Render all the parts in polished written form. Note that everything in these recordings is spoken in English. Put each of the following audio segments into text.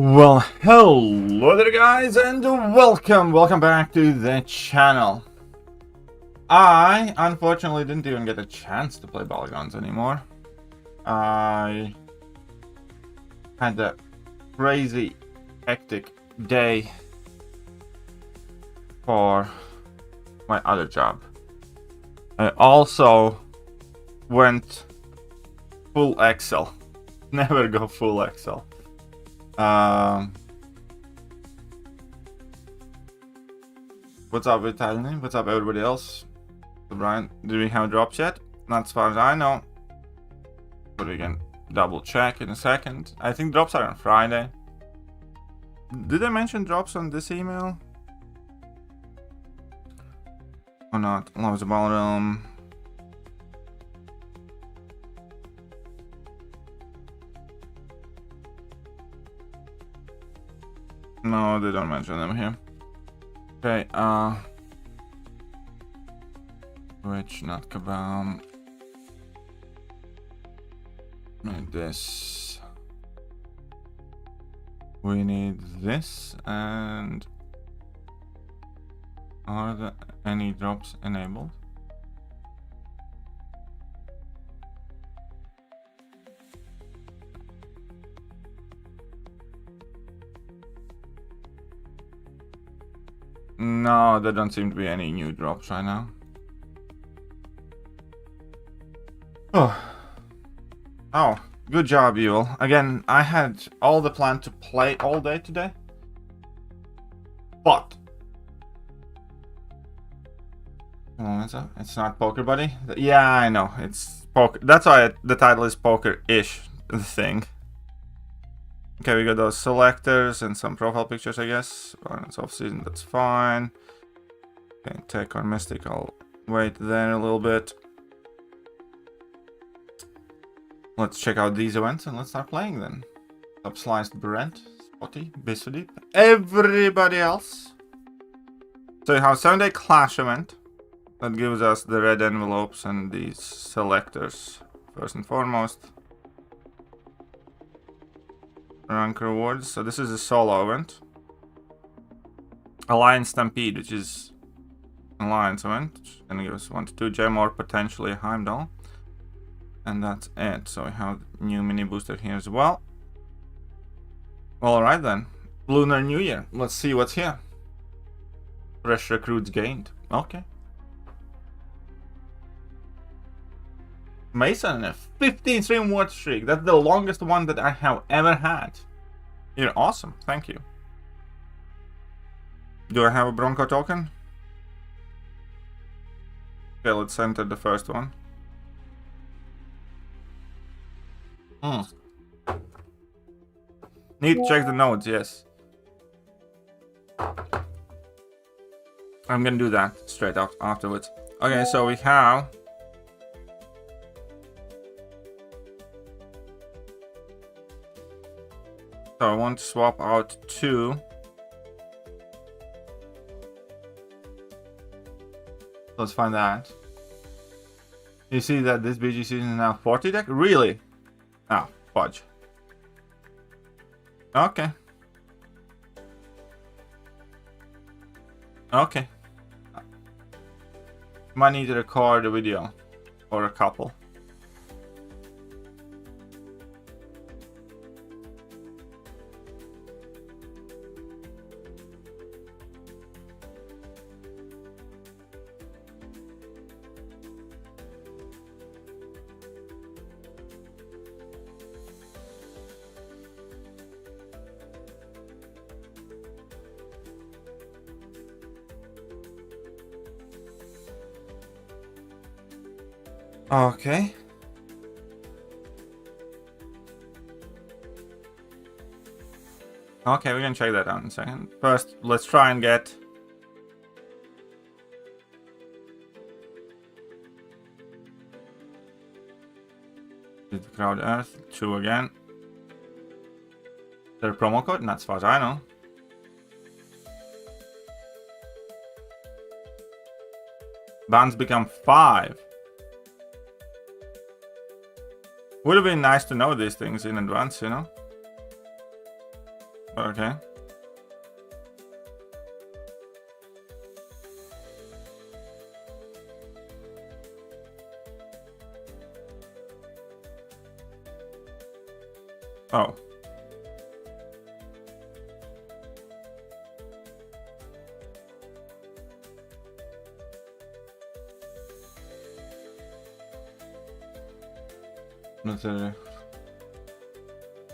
Well, hello there guys, and welcome back to the channel. I unfortunately didn't even get a chance to play Battlegrounds anymore. I had a crazy hectic day for my other job. I also went full Excel. Never go full Excel. What's up with Tiny? What's up everybody else? So Brian, do we have drops yet? Not as far as I know, but we can double check in a second. I think drops are on Friday. Did I mention drops on this email or not? Loves the bottom. No, they don't mention them here. Okay, which not kabam. Need this. We need this, and are there any drops enabled? No, there don't seem to be any new drops right now. Oh, good job, Yule. Again, I had all the plan to play all day today, but it's not Poker Buddy. Yeah, I know it's poker. That's why the title is Poker-ish thing. Okay, we got those selectors and some profile pictures, I guess. Well, it's off season, that's fine. Okay, Tech or Mystic, I'll wait there a little bit. Let's check out these events and let's start playing then. Upsliced Brent, Spotty, Bisfadip, everybody else. So you have 7-day Clash event that gives us the red envelopes and these selectors first and foremost. Rank rewards. So this is a solo event. Alliance Stampede, which is an alliance event, and give us 1 to 2 gem or potentially a Heimdall. And that's it. So we have new mini booster here as well. Alright then. Lunar New Year. Let's see what's here. Fresh recruits gained. Okay. Mason, a 15 stream watch streak. That's the longest one that I have ever had. You're awesome. Thank you. Do I have a Bronco token? Okay, let's enter the first one. Need to check the nodes, yes. I'm gonna do that straight afterwards. Okay, so we have... So I want to swap out 2. Let's find that. You see that this BG season is now 40 deck? Really? Oh, fudge. Okay. Okay. Might need to record a video. Or a couple. Okay. Okay, we can check that out in a second. First, let's try and get... the Crowd Earth, 2 again. Is there a promo code? Not as far as I know. Bands become 5. Would have been nice to know these things in advance, you know? Okay. Oh.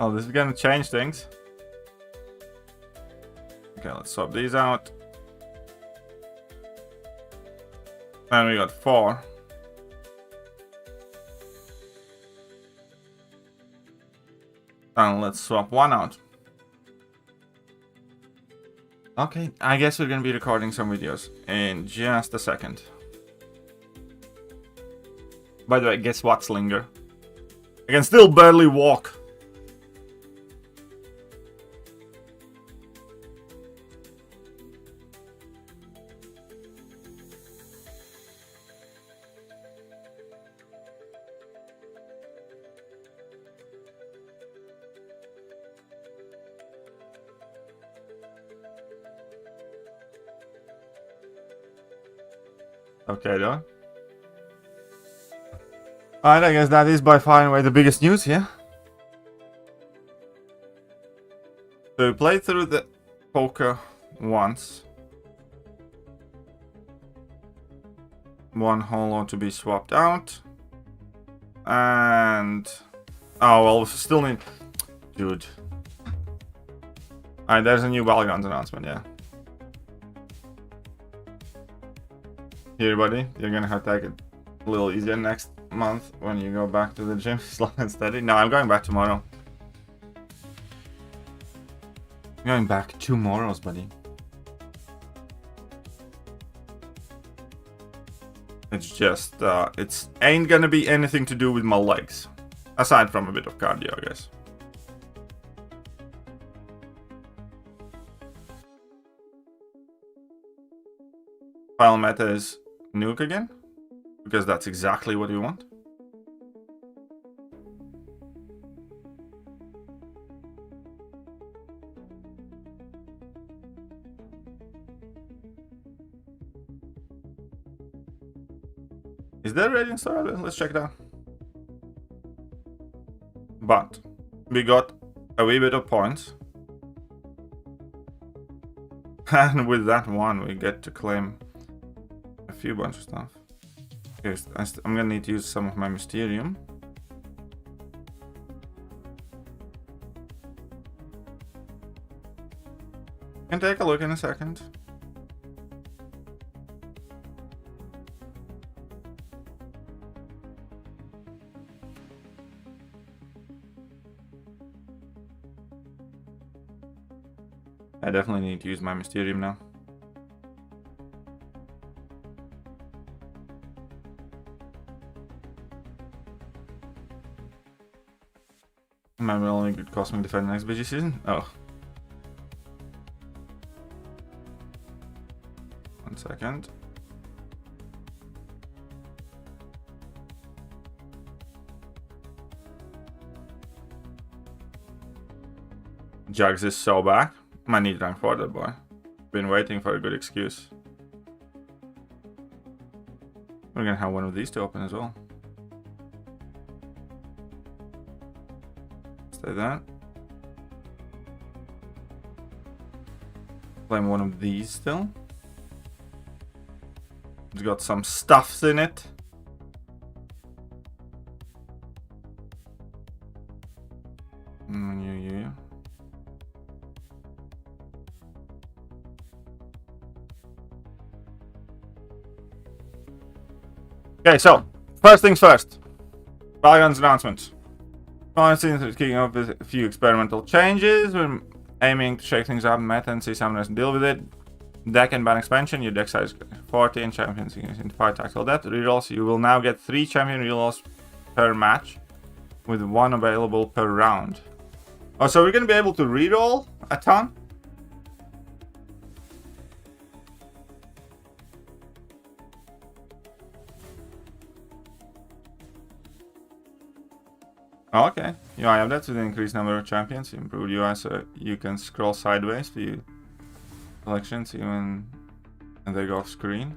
Oh, this is gonna change things. Okay, let's swap these out. And we got 4. And let's swap 1 out. Okay, I guess we're gonna be recording some videos in just a second. By the way, guess what, Slinger? I can still barely walk. Okay, though. Alright, I guess that is by far and away the biggest news here. So we played through the poker once. 1 holo to be swapped out. And... oh, well, we still need... dude. Alright, there's a new Battlegrounds announcement, yeah. Here, buddy, you're gonna have to take it a little easier next month when you go back to the gym. Slow and steady. No, I'm going back tomorrow. I'm going back tomorrow, buddy. It's just, it's ain't gonna be anything to do with my legs. Aside from a bit of cardio, I guess. Final meta is nuke again, because that's exactly what we want. Is there a radiant star? Let's check it out. But we got a wee bit of points, and with that one we get to claim a few bunch of stuff. Okay, I'm gonna need to use some of my Mysterium. Can take a look in a second. I definitely need to use my Mysterium now. Might be only good cosmic defend next BG season. Oh. 1 second. Jugs is so back. Might need rank 4 that boy. Been waiting for a good excuse. We're gonna have one of these to open as well. Stay there. Claim one of these still. It's got some stuffs in it. Yeah. Okay, so first things first. Battlegrounds announcement. Seems to kicking off with a few experimental changes. We're aiming to shake things up in meta and see someone else deal with it. Deck and ban expansion. Your deck size is 40 and champions in 5 tactical depth. Rerolls. You will now get 3 champion rerolls per match, with 1 available per round. Oh, so we're gonna be able to reroll a ton? Oh, okay. UI updates with an increased number of champions. Improved UI so you can scroll sideways to view selections even when they go off screen.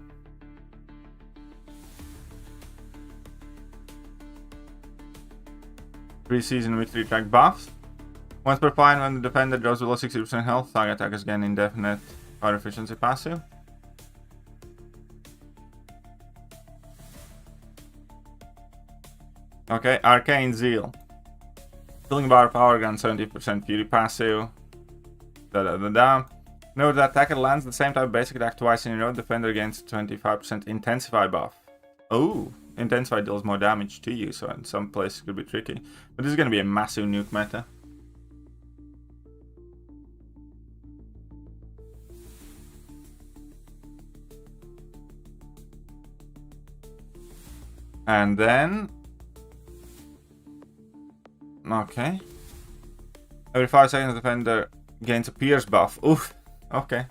Pre-season victory track buffs. Once per fight, when the defender drops below 60% health, target attackers gain indefinite fire efficiency passive. Okay, Arcane Zeal. Filling bar power gun 70% fury passive. Note that attacker lands the same type of basic attack twice in a row. Defender gains 25% intensify buff. Oh, intensify deals more damage to you, so in some places it could be tricky. But this is going to be a massive nuke meta. And then... okay. Every 5 seconds the defender gains a pierce buff. Oof. Okay.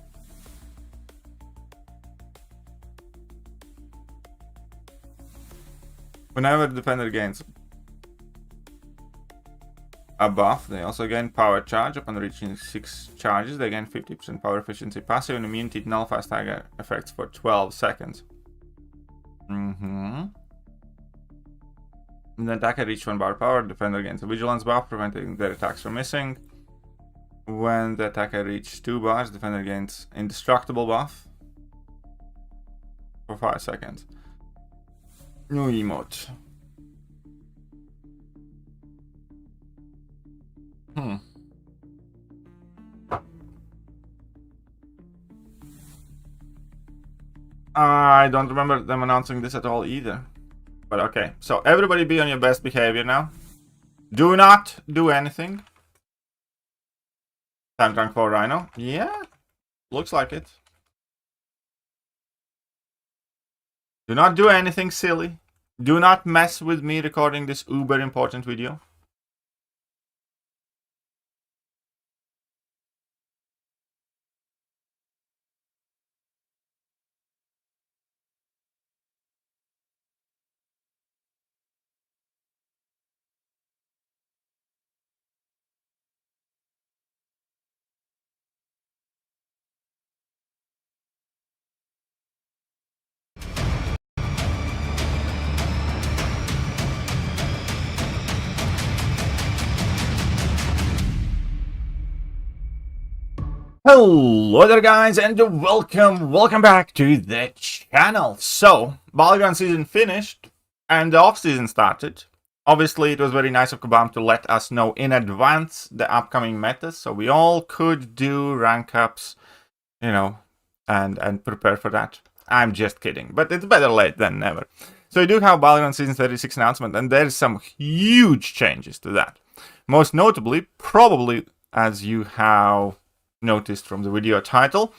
Whenever the defender gains a buff, they also gain power charge. Upon reaching 6 charges, they gain 50% power efficiency passive and immunity to nullify stagger effects for 12 seconds. When the attacker reaches 1 bar power, the defender gains a vigilance buff, preventing their attacks from missing. When the attacker reaches 2 bars, the defender gains indestructible buff for 5 seconds. New emote. I don't remember them announcing this at all either. But okay, so everybody be on your best behavior now. Do not do anything. Time trunk for Rhino. Yeah, looks like it. Do not do anything silly. Do not mess with me recording this uber important video. Hello there guys and welcome back to the channel. So, Battlegrounds season finished and the off-season started. Obviously it was very nice of Kabam to let us know in advance the upcoming metas, so we all could do rank ups, you know, and prepare for that. I'm just kidding, but it's better late than never. So we do have Battlegrounds season 36 announcement and there's some huge changes to that. Most notably, probably as you have noticed from the video title,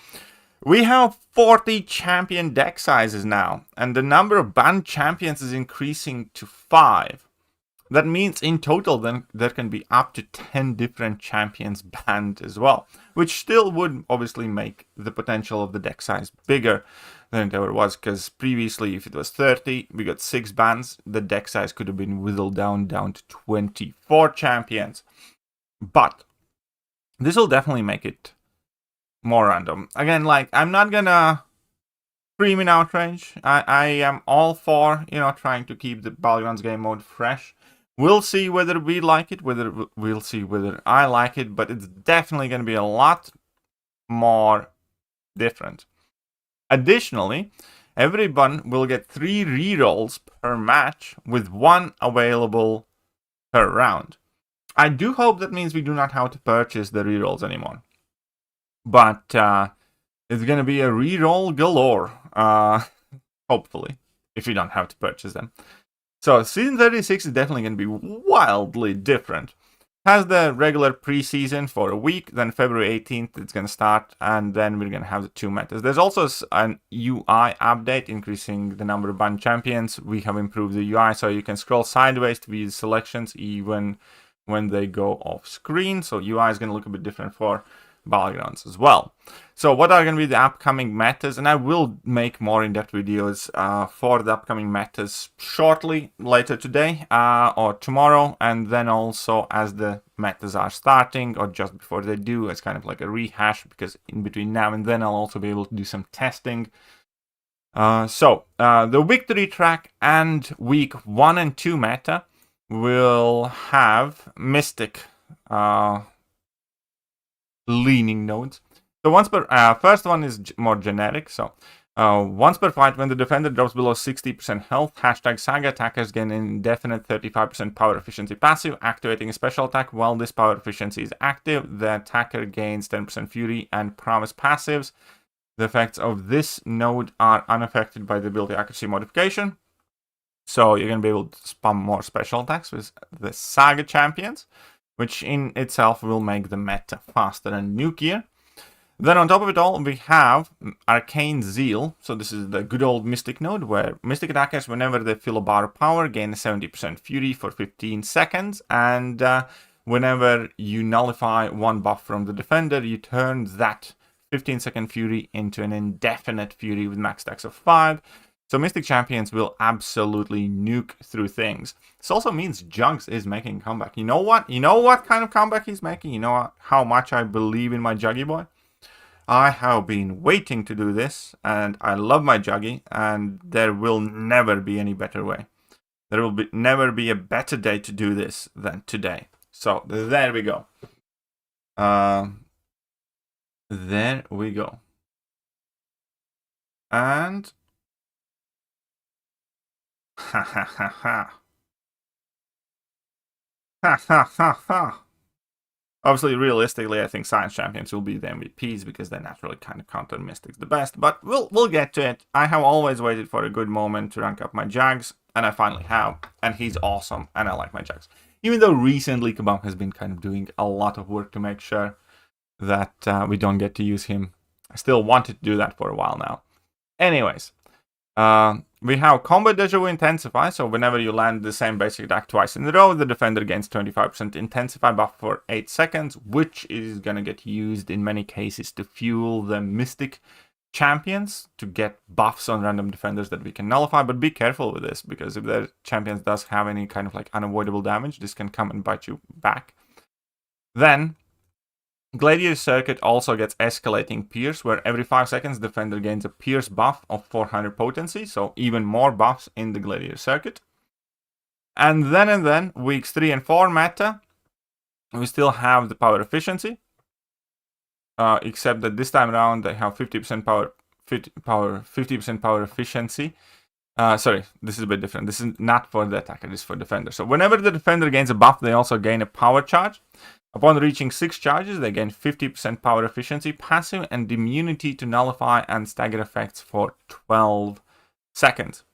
we have 40 champion deck sizes now, and the number of banned champions is increasing to 5. That means in total then there can be up to 10 different champions banned as well, which still would obviously make the potential of the deck size bigger than it ever was, because previously if it was 30, we got 6 bans, the deck size could have been whittled down to 24 champions. But this will definitely make it more random. Again, like, I'm not gonna scream in outrage. I am all for, you know, trying to keep the Battlegrounds game mode fresh. We'll see whether we like it, we'll see whether I like it, but it's definitely gonna be a lot more different. Additionally, everyone will get 3 rerolls per match with 1 available per round. I do hope that means we do not have to purchase the rerolls anymore. But it's going to be a reroll galore, hopefully, if you don't have to purchase them. So season 36 is definitely going to be wildly different. Has the regular preseason for a week, then February 18th it's going to start, and then we're going to have the 2 metas. There's also an UI update increasing the number of banned champions. We have improved the UI so you can scroll sideways to view the selections even when they go off screen. So UI is going to look a bit different for Battlegrounds as well. So what are going to be the upcoming metas? And I will make more in-depth videos for the upcoming metas shortly, later today or tomorrow. And then also as the metas are starting or just before they do, it's kind of like a rehash, because in between now and then I'll also be able to do some testing. The victory track and week 1 and 2 meta will have Mystic leaning nodes. So once per first one is more generic. So once per fight, when the defender drops below 60% health, hashtag Saga attackers gain an indefinite 35% power efficiency passive, activating a special attack. While this power efficiency is active, the attacker gains 10% fury and promise passives. The effects of this node are unaffected by the ability accuracy modification. So you're going to be able to spam more special attacks with the Saga champions, which in itself will make the meta faster and nukier. Then on top of it all, we have Arcane Zeal. So this is the good old Mystic node, where Mystic attackers, whenever they fill a bar of power, gain 70% fury for 15 seconds. And whenever you nullify one buff from the defender, you turn that 15-second fury into an indefinite fury with max stacks of 5. So Mystic champions will absolutely nuke through things. This also means Jugs is making a comeback. You know what? You know what kind of comeback he's making? You know how much I believe in my Juggy boy? I have been waiting to do this, and I love my Juggy, and there will never be any better way. There will never be a better day to do this than today. So there we go. There we go. And ha ha ha ha. Ha ha ha ha. Obviously, realistically, I think Science Champions will be the MVPs because they naturally kind of counter Mystics the best. But we'll get to it. I have always waited for a good moment to rank up my Jags, and I finally have. And he's awesome, and I like my Jags. Even though recently Kabam has been kind of doing a lot of work to make sure that we don't get to use him. I still wanted to do that for a while now. Anyways, we have Combat Deja Vu Intensify. So whenever you land the same basic attack twice in a row, the defender gains 25% Intensify buff for 8 seconds, which is going to get used in many cases to fuel the Mystic champions to get buffs on random defenders that we can nullify. But be careful with this, because if the champions does have any kind of like unavoidable damage, this can come and bite you back. Then Gladiator Circuit also gets escalating Pierce, where every 5 seconds defender gains a Pierce buff of 400 potency, so even more buffs in the Gladiator Circuit. And then weeks 3 and 4 meta, we still have the power efficiency, except that this time around they have 50% power 50% power efficiency. Sorry, this is a bit different. This is not for the attacker, this is for defender. So whenever the defender gains a buff, they also gain a power charge. Upon reaching 6 charges, they gain 50% power efficiency passive and immunity to nullify and stagger effects for 12 seconds.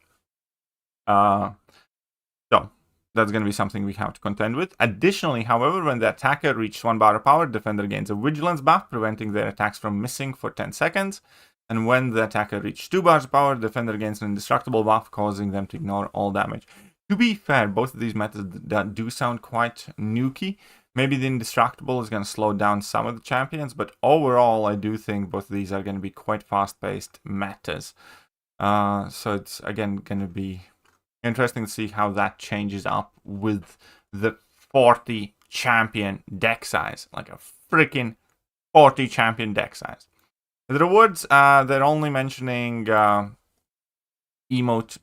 So that's going to be something we have to contend with. Additionally, however, when the attacker reaches 1 bar of power, defender gains a vigilance buff, preventing their attacks from missing for 10 seconds. And when the attacker reaches 2 bars of power, defender gains an indestructible buff, causing them to ignore all damage. To be fair, both of these methods do sound quite nukey. Maybe the indestructible is going to slow down some of the champions, but overall, I do think both of these are going to be quite fast-paced metas. So it's, again, going to be interesting to see how that changes up with the 40 champion deck size. Like a freaking 40 champion deck size. The rewards, they're only mentioning emote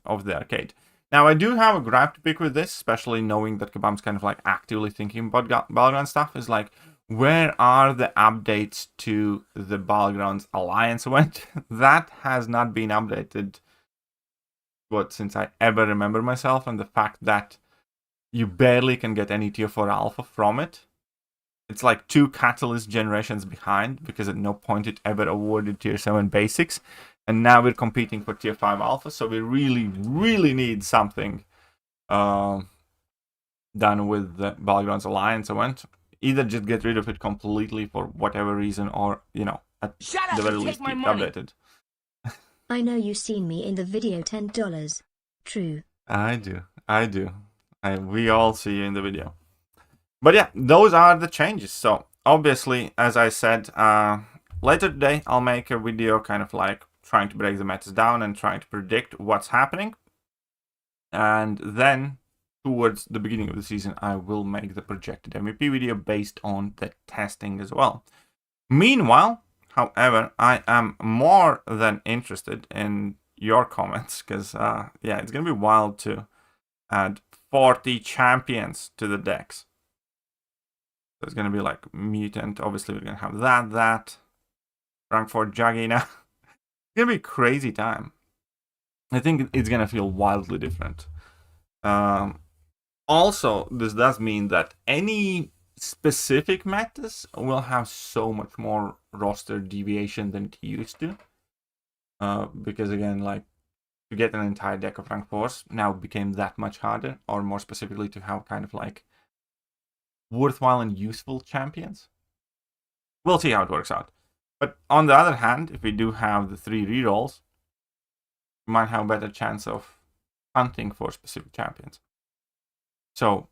of the arcade. Now, I do have a gripe to pick with this, especially knowing that Kabam's kind of like actively thinking about Battlegrounds stuff, is like, where are the updates to the Battlegrounds Alliance event? That has not been updated, since I ever remember myself, and the fact that you barely can get any tier 4 alpha from it. It's like 2 Catalyst generations behind, because at no point it ever awarded tier 7 basics. And now we're competing for tier 5 alpha, so we really, really need something done with the Battlegrounds Alliance event. Either just get rid of it completely for whatever reason, or, you know, at the very least keep updated. I know you seen me in the video $10. True. I do. We all see you in the video. But yeah, those are the changes. So obviously, as I said, later today I'll make a video kind of like trying to break the metas down and trying to predict what's happening. And then towards the beginning of the season, I will make the projected MVP video based on the testing as well. Meanwhile, however, I am more than interested in your comments because, yeah, it's going to be wild to add 40 champions to the decks. So it's going to be like mutant. Obviously, we're going to have that. Rank 4 Juggy now. It's going to be a crazy time. I think it's going to feel wildly different. Also, this does mean that any specific metas will have so much more roster deviation than it used to. Because again, like, to get an entire deck of rank 4s now became that much harder, or more specifically to have kind of like worthwhile and useful champions. We'll see how it works out. But on the other hand, if we do have the 3 rerolls, we might have a better chance of hunting for specific champions. So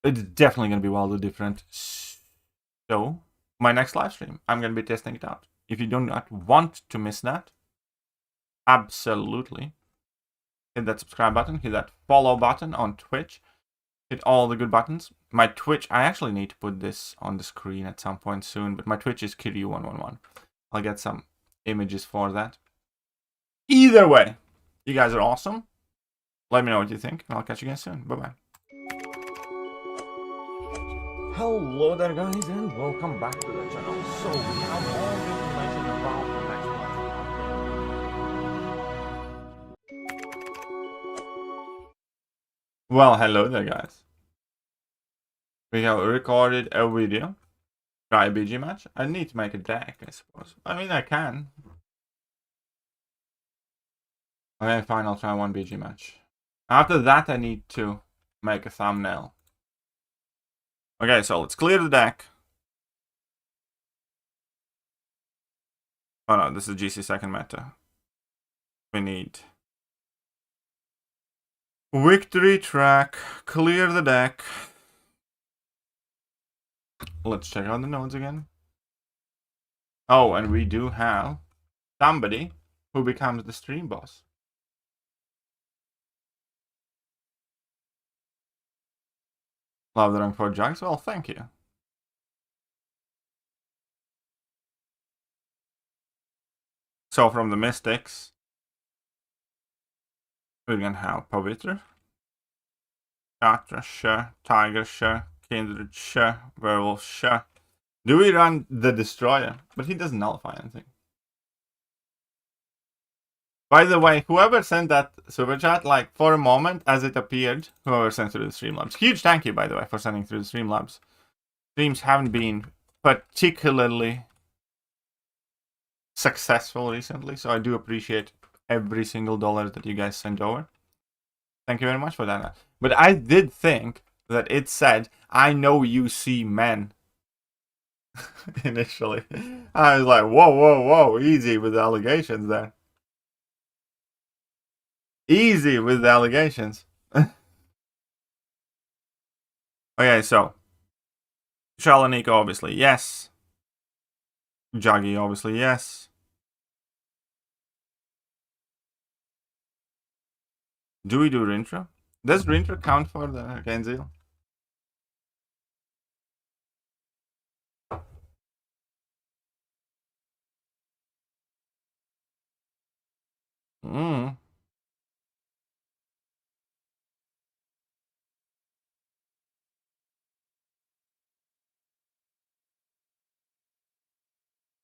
it's definitely going to be wildly different. So my next live stream, I'm going to be testing it out. If you do not want to miss that, absolutely hit that subscribe button, hit that follow button on Twitch, hit all the good buttons. My Twitch, I actually need to put this on the screen at some point soon, but my Twitch is Thekiryu111. I'll get some images for that. Either way, you guys are awesome. Let me know what you think, and I'll catch you guys soon. Bye-bye. Hello there, guys, and welcome back to the channel. So we have all the information about the next one. Well, hello there, guys. We have recorded a video. Try a BG match. I need to make a deck, I suppose. I mean, I can. Okay, fine, I'll try one BG match. After that, I need to make a thumbnail. Okay, so let's clear the deck. Oh no, this is GC second meta. We need victory track, clear the deck. Let's check out the nodes again. Oh, and we do have somebody who becomes the stream boss. Love the rank 4 jugs. Well, thank you. So from the Mystics, we're gonna have Pavitra, Chatra, sure, Tiger, sure, Kindred, sure, Werewolf, sure. Do we run the Destroyer? But he doesn't nullify anything. By the way, whoever sent that super chat, like for a moment as it appeared, whoever sent through the Streamlabs, huge thank you, by the way, for sending through the Streamlabs. Streams haven't been particularly successful recently, so I do appreciate every single dollar that you guys sent over. Thank you very much for that. But I did think that it said, I know you see men. Initially. I was like, whoa, easy with the allegations there. Easy with the allegations. Okay, so Chels and Nico, obviously, yes. Juggy, obviously, yes. Do we do Rintra? Does Rintra count for the Genzil?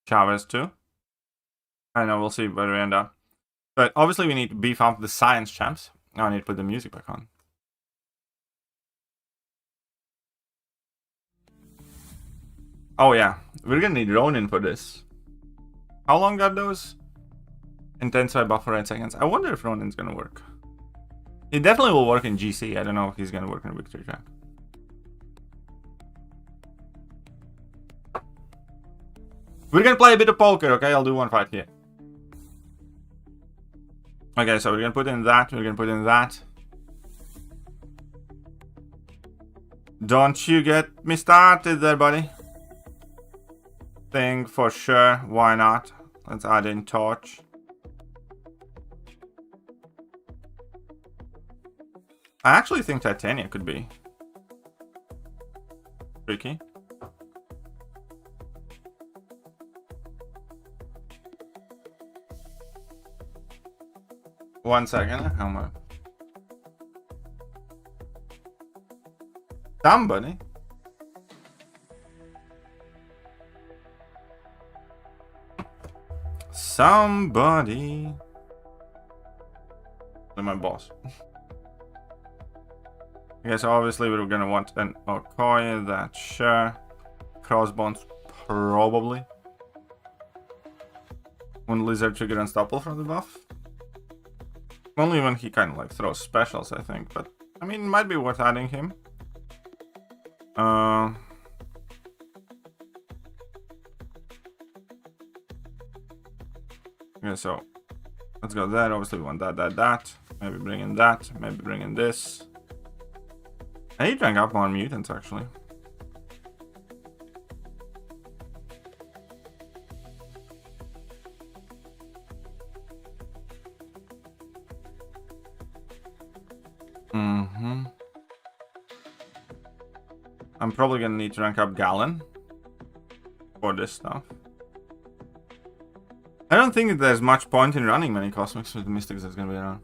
Chavez too. I know, we'll see where we end up. But obviously we need to beef up the science champs. Now I need to put the music back on. Oh yeah, we're gonna need Ronin for this. How long are those? Intensify buffer 8 seconds. I wonder if Ronin's gonna work. He definitely will work in GC. I don't know if he's gonna work in Victory Track. We're gonna play a bit of poker, okay? I'll do one fight here. Okay, so we're gonna put in that, we're gonna put in that. Don't you get me started there, buddy. thing for sure. Why not? Let's add in torch. I actually think Titania could be tricky. One second. How much? Somebody. Somebody. My boss. I guess obviously we're gonna want an Okoye, that's sure. Crossbones, probably. When Lizard trigger unstoppable from the buff. Only when he kind of like throws specials, I think. But I mean, it might be worth adding him. Yeah, so let's go there. Obviously, we want that. Maybe bring in that. Maybe bring in this. I need to rank up more mutants, actually. I'm probably gonna need to rank up Gallon for this stuff. I don't think there's much point in running many Cosmics with the Mystics that's gonna be around.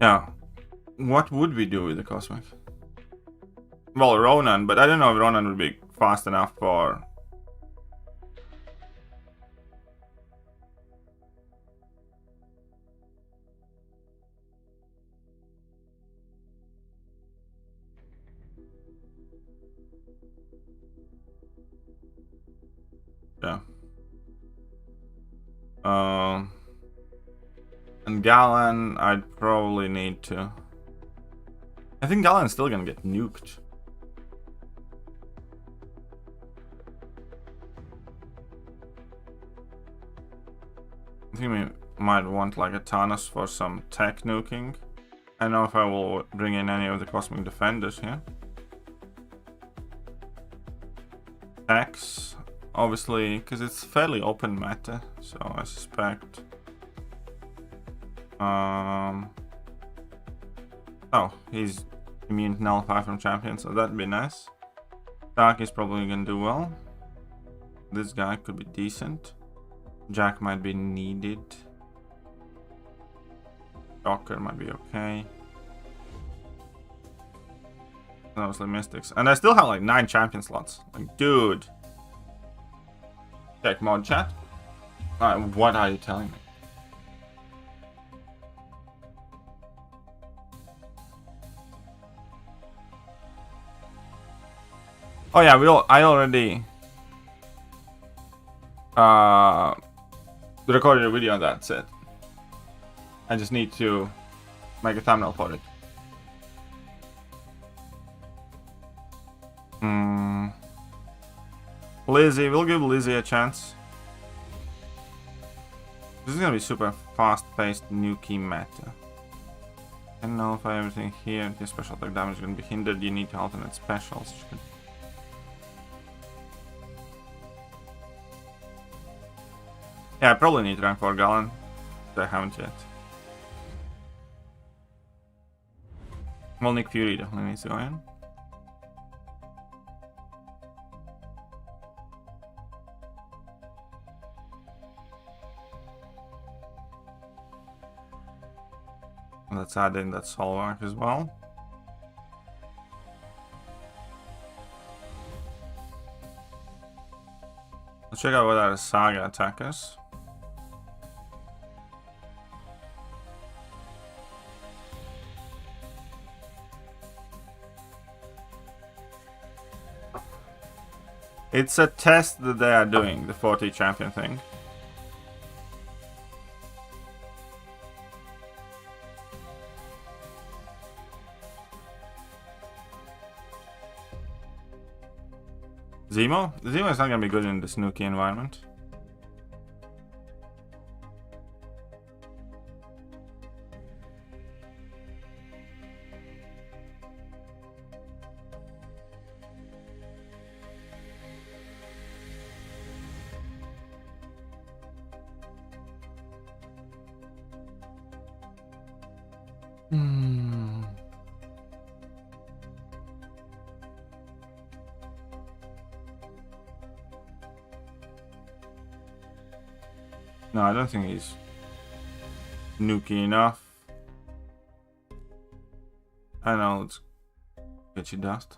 Yeah. What would we do with the Cosmic? Well, Ronan, but I don't know if Ronan would be fast enough for... Yeah. And Gallon, I'd probably need to... I think Gallon's still gonna get nuked. I think we might want like a Thanos for some tech nuking. I don't know if I will bring in any of the Cosmic Defenders here. X, obviously, because it's fairly open meta, so I suspect. Oh, he's immune to nullify from champion, so that'd be nice. Dark is probably gonna do well. This guy could be decent. Jack might be needed. Docker might be okay. Mostly Mystics. And I still have like 9 champion slots. Like, dude. Check mod chat. What are you telling me? Oh yeah, I already recorded a video on that set. I just need to make a thumbnail for it. Lizzie, we'll give Lizzie a chance. This is gonna be super fast-paced nuke meta. I don't know if I have everything here. The special attack damage is gonna be hindered. You need to alternate specials. Yeah, I probably need to rank 4 Gallon. I haven't yet. Well, Nick Fury definitely needs to go in. Let's add in that Solvark as well. Let's check out what our Saga attackers. It's a test that they are doing, the 40 champion thing. Zemo? Zemo is not gonna be good in this Nuki environment. No, I don't think he's Nuki enough. I know, let's get you dust.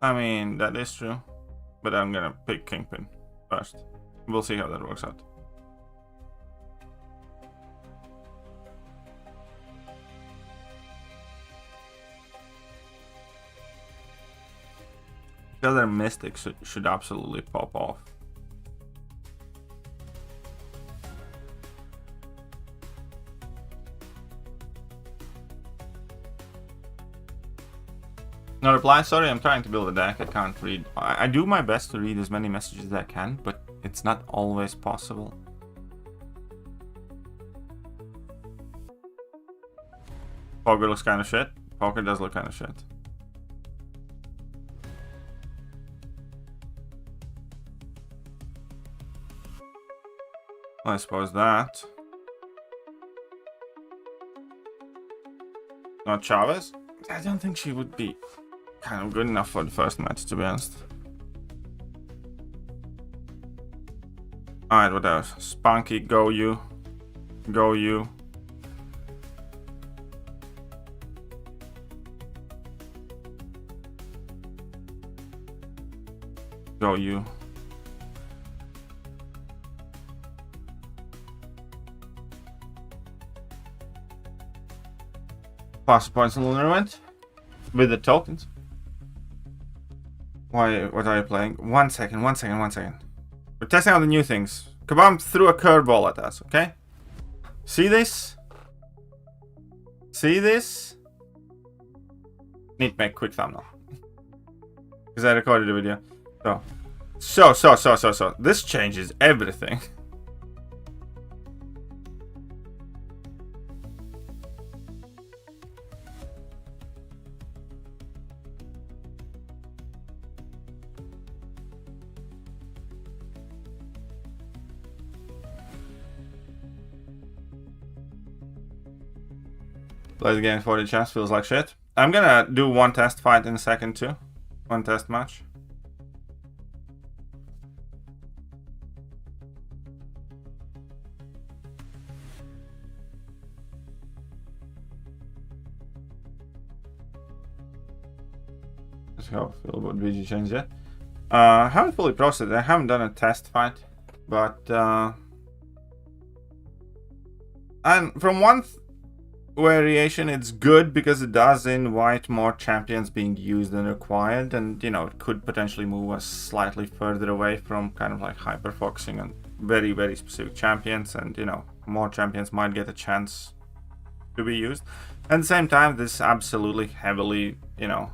I mean, that is true. But I'm gonna pick Kingpin first. We'll see how that works out. The other mystics should absolutely pop off. No reply, sorry, I'm trying to build a deck. I can't read. I do my best to read as many messages as I can, but it's not always possible. Poker looks kind of shit. Poker does look kind of shit. I suppose that. Not Chavez? I don't think she would be kind of good enough for the first match, to be honest. Alright, what else? Spunky, go you. Go you. Go you. Plus points on Lunar went with the tokens. Why? What are you playing? One second. We're testing out the new things. Kabam threw a curveball at us, okay? See this? See this? Need to make a quick thumbnail. Because I recorded the video. So. This changes everything. Play the game 40 chance feels like shit. I'm gonna do one test fight in a second too. One test match. Let's see how I feel about VG change yet. I haven't fully processed it. I haven't done a test fight, but and from one variation, it's good because it does invite more champions being used than required, and you know, it could potentially move us slightly further away from kind of like hyper focusing on very, very specific champions, and you know, more champions might get a chance to be used. At the same time, this absolutely heavily, you know,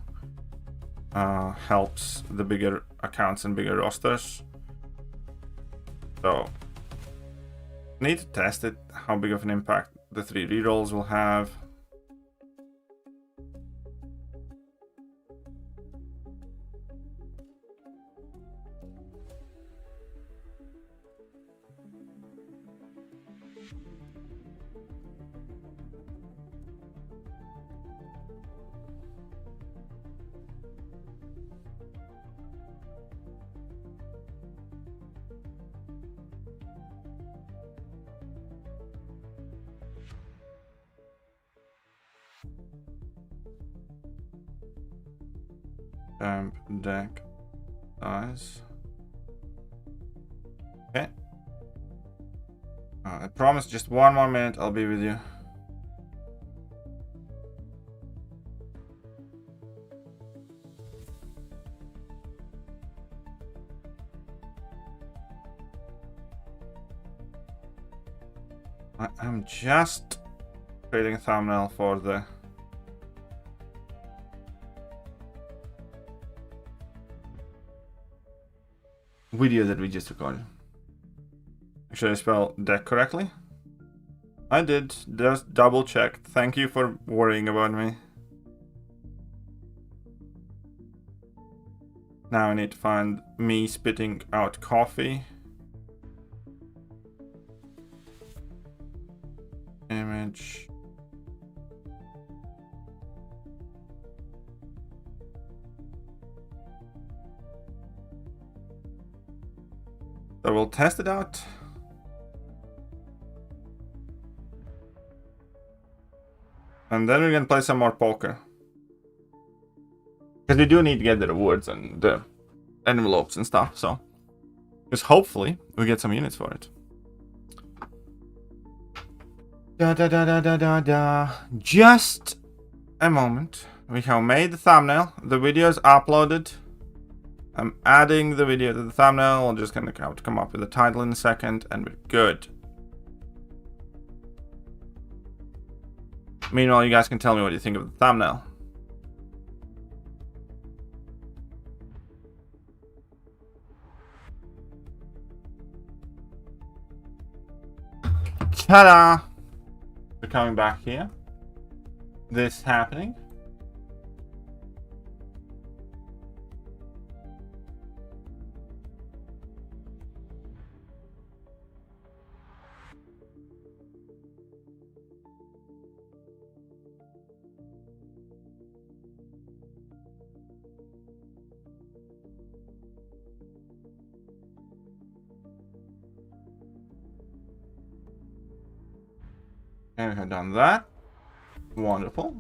helps the bigger accounts and bigger rosters. So need to test it, how big of an impact the 3 rerolls will have. Deck size. Okay. I promise just 1 more minute, I'll be with you. I'm just creating a thumbnail for the video that we just recorded. Should I spell deck correctly? I did. Just double checked. Thank you for worrying about me. Now I need to find me spitting out coffee. Image. So we'll test it out. And then we're gonna play some more poker. Because we do need to get the rewards and the envelopes and stuff, so. Because hopefully we get some units for it. Just a moment. We have made the thumbnail. The video is uploaded. I'm adding the video to the thumbnail. I'm just gonna have to come up with a title in a second, and we're good. Meanwhile, you guys can tell me what you think of the thumbnail. Ta-da! We're coming back here. This happening. And we have done that. Wonderful.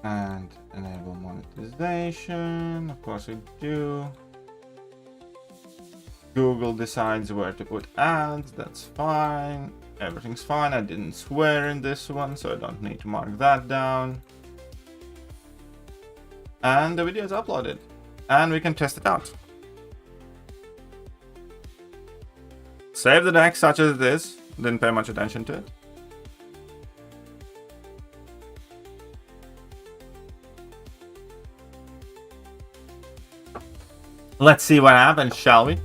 And enable monetization. Of course we do. Google decides where to put ads, that's fine. Everything's fine. I didn't swear in this one, so I don't need to mark that down. And the video is uploaded. And we can test it out. Save the deck such as it is. Didn't pay much attention to it. Let's see what happens, shall we?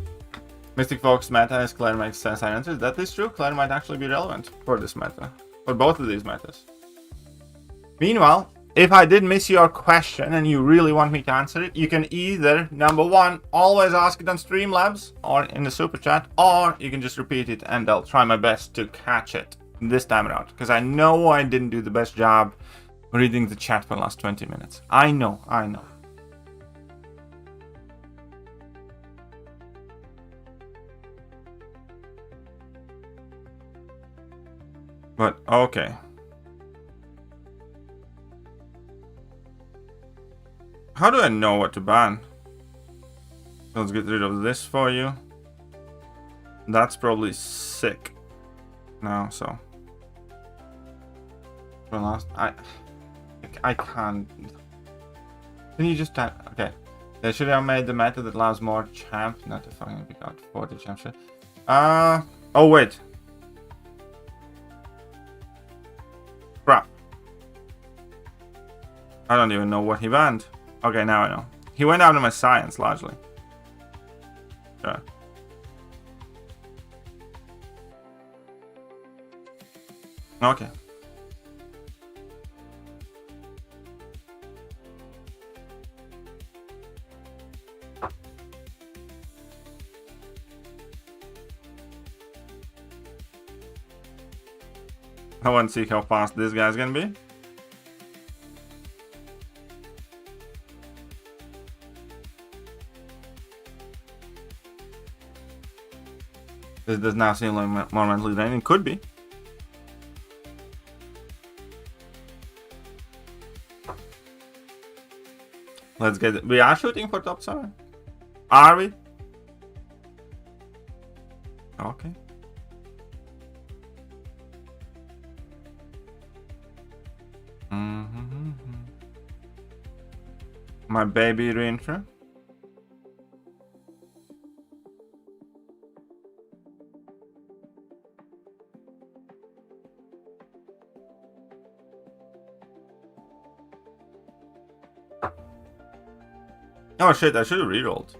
Mystic Fox meta is Claire makes sense. I answered. That is true. Claire might actually be relevant for this meta. For both of these metas. Meanwhile, if I did miss your question and you really want me to answer it, you can either, number one, always ask it on Streamlabs or in the super chat, or you can just repeat it and I'll try my best to catch it this time around. Because I know I didn't do the best job reading the chat for the last 20 minutes. I know. But, okay. How do I know what to ban? Let's get rid of this for you. That's probably sick. Now, so. For last, I can't. Can you just type? Okay. They should have made the meta that allows more champ, not to fucking pick out 40 champ shit. Oh wait. Crap. I don't even know what he banned. Okay, now I know. He went out of my science, largely. Sure. Okay. I want to see how fast this guy's gonna be. This does not seem like more mentally draining. Could be. Let's get it. We are shooting for top 7. Are we? Okay. My baby reintro. Oh shit, I should have rerolled.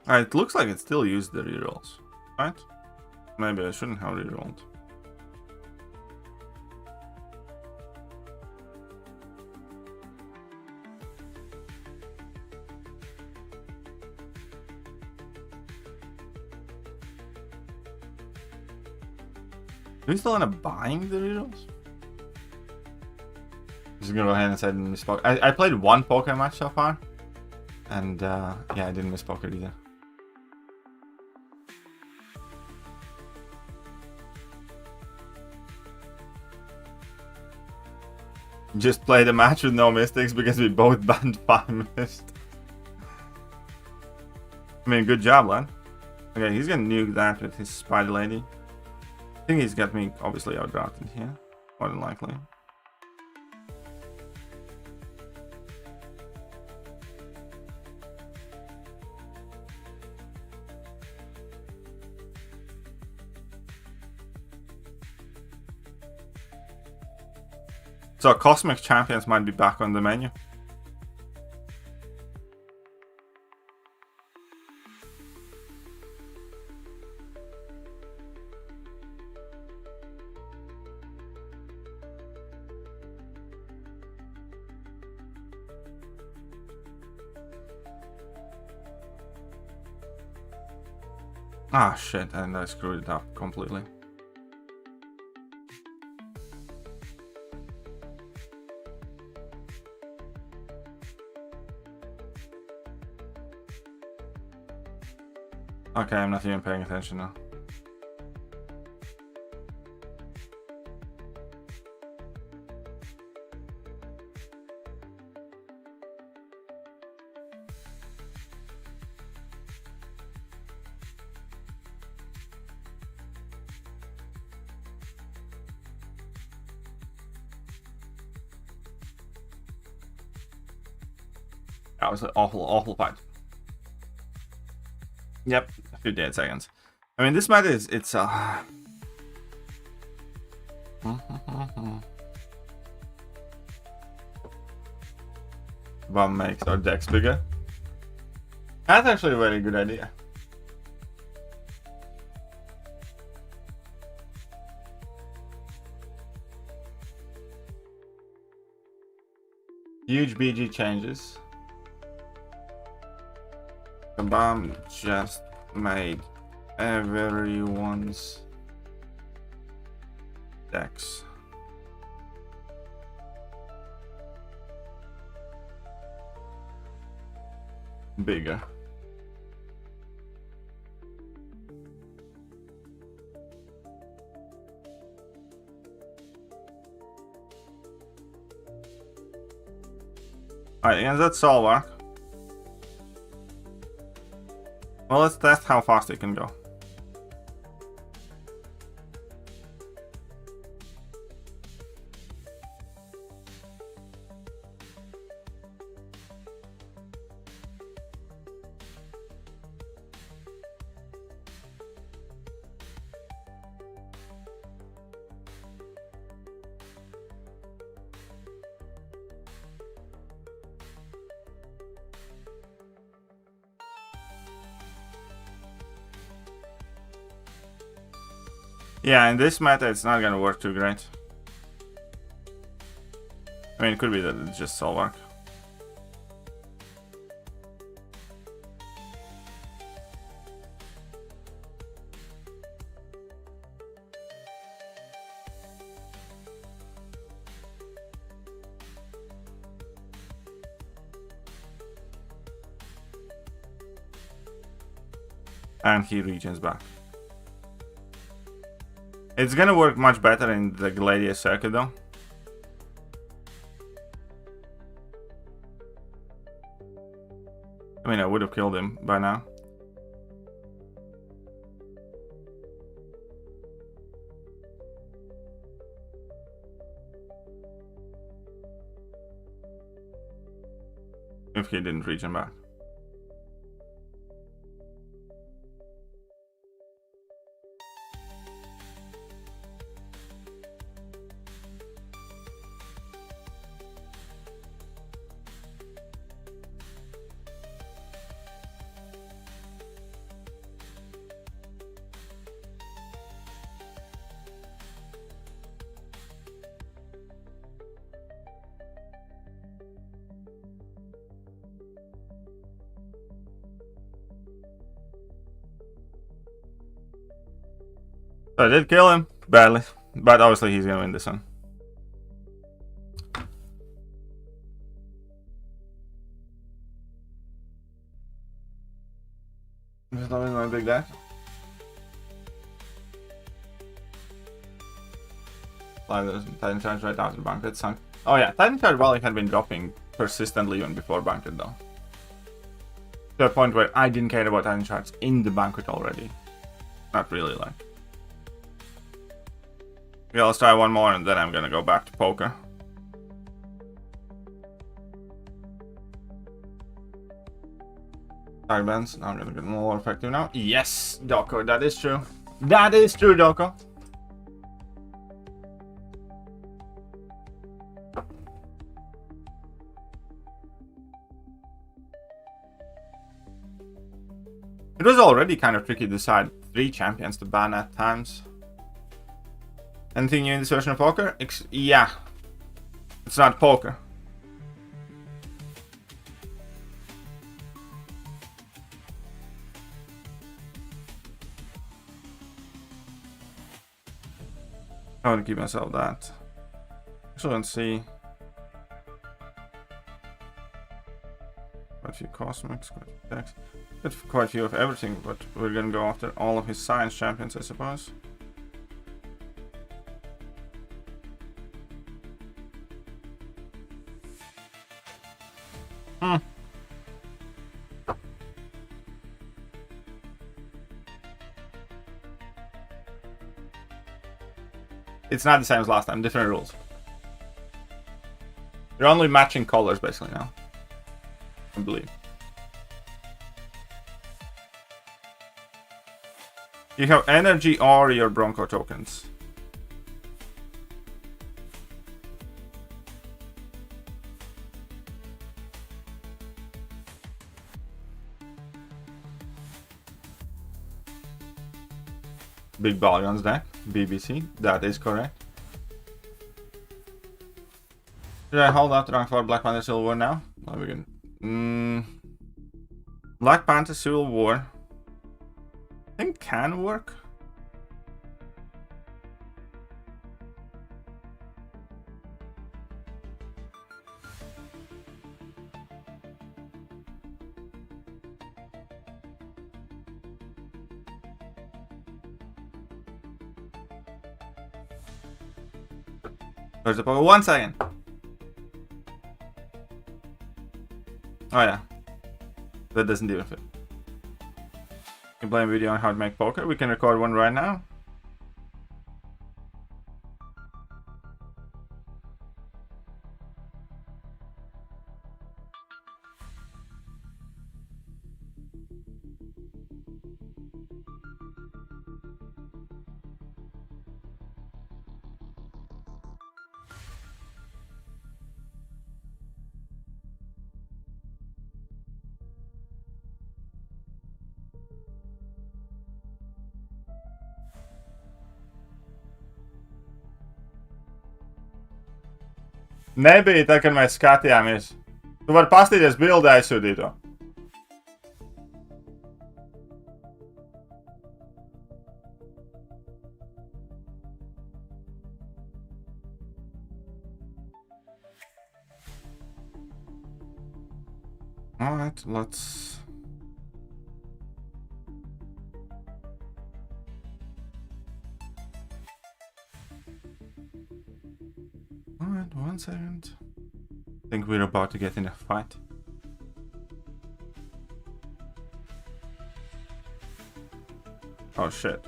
It looks like it still used the rerolls, right? Maybe I shouldn't have rerolled. Do we still end up buying the rerolls? Just gonna go ahead and say I didn't miss poker. I played one poker match so far. And yeah, I didn't miss poker either. Just played a match with no mistakes because we both banned 5 missed. I mean, good job, lad. Okay, he's gonna nuke that with his spider lady. I think he's got me obviously outdrafted here, more than likely. So Cosmic Champions might be back on the menu. Ah shit, and I screwed it up completely. Okay, I'm not even paying attention now. That was an awful fight. Yep, a few dead seconds. I mean, this meta is, it's Bomb makes our decks bigger. That's actually a very good idea. Huge BG changes. The bomb just made everyone's decks bigger. Alright, against that Solvark. Well, let's test how fast it can go. Yeah, in this meta it's not gonna work too great. I mean, it could be that it's just Solvark. And he regens back. It's gonna work much better in the Gladius circuit though. mean, I would have killed him by now. If he didn't reach him back. So I did kill him, badly, but obviously he's gonna win this one. Just not my big deck. Titan Charge right after Banquet sunk. Oh yeah, Titan Charge Valley had been dropping persistently even before Banquet though. To a point where I didn't care about Titan Charge in the Banquet already. Not really like. Yeah, let's try one more and then I'm gonna go back to poker. Tag bands, now I'm gonna get more effective now. Yes, Doko, that is true. That is true, Doko. It was already kind of tricky to decide 3 champions to ban at times. Anything new in this version of poker? Yeah. It's not poker. I want to keep myself that. Actually, let's see. Quite a few cosmics, quite a few decks. Quite a few of everything, but we're gonna go after all of his science champions, I suppose. It's not the same as last time, different rules. You're only matching colors basically now, I believe. You have energy or your Bronco tokens. Big Battlegrounds deck, BBC, that is correct. Should I hold out rank for Black Panther Civil War now? Oh, we can. Black Panther Civil War, I think can work. Where's the poker? 1 second. Oh yeah. That doesn't even fit. You can play a video on how to make poker. We can record one right now. Nebija tā, kad mēs skatījāmies. Tu vari pastīties bildē aizsūtīto. Alright, let's... Alright, 1 second. I think we're about to get in a fight. Oh shit.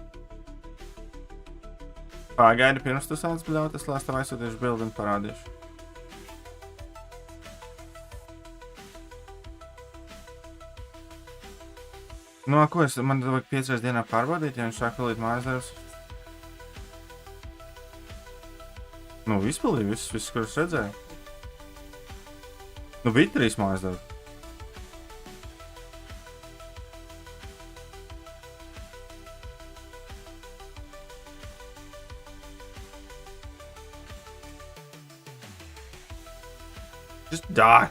Pagaidi pirms tu sāc bļaut, es lāstu aizsūtīšu bildi un parādīšu. Nu, ko es, man vajag 5 reizes dienā pārbaudīt, ja viņš sāk pildīt mājasdarbus? Nu, izpildīju visus, kurus redzēju. Nu, bija 3 mājasdarbi. Just die.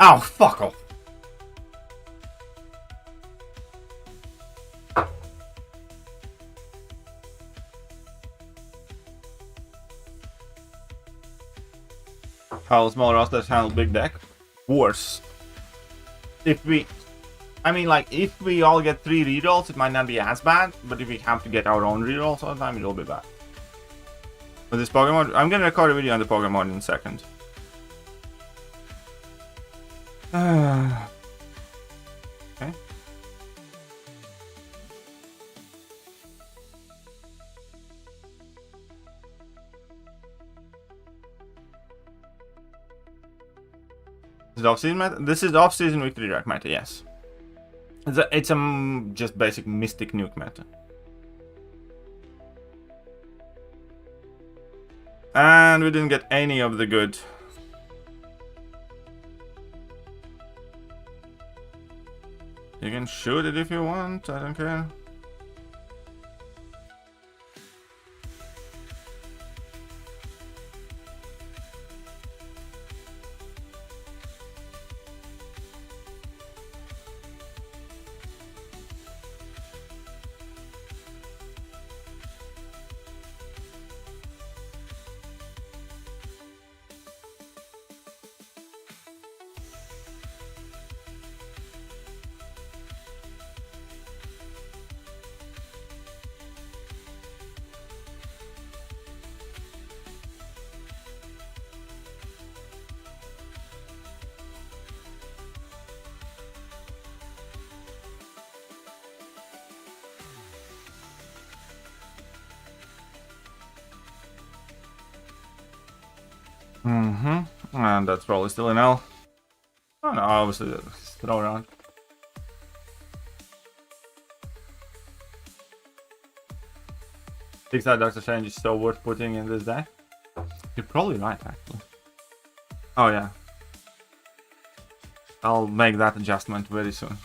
Oh, fuck off. How small rosters handle big deck? Worse. If we... I mean, like, if we all get 3 rerolls, it might not be as bad, but if we have to get our own rerolls all the time, it'll be bad. But this Pokemon... I'm gonna record a video on the Pokemon in a second. Okay. Is it off-season meta? This is off-season victory rack meta, yes. It's a just basic Mystic Nuke meta. And we didn't get any of the good. You can shoot it if you want, I don't care. And that's probably still an L. Oh no, obviously throw around. Think that Dr. Strange is so worth putting in this deck? You're probably right, actually. Oh yeah. I'll make that adjustment very soon.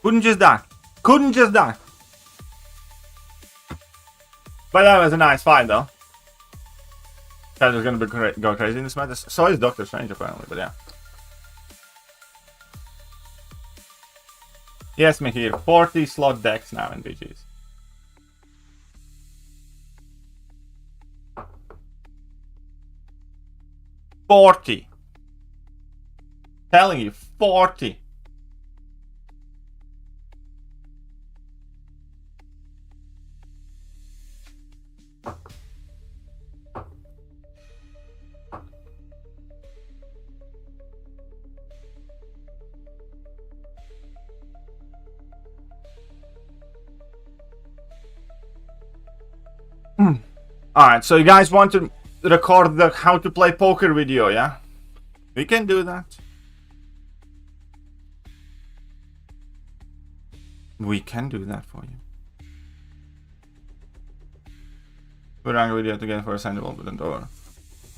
Couldn't just die. Couldn't just die. But that was a nice fight, though. Chels is gonna go crazy in this meta. So is Doctor Strange, apparently, but yeah. Yes, me here. 40 slot decks now in BGs. $40. Telling you, 40. Alright, so you guys want to record the how to play poker video, yeah? We can do that. We can do that for you. Put on a video together for a sendable button over.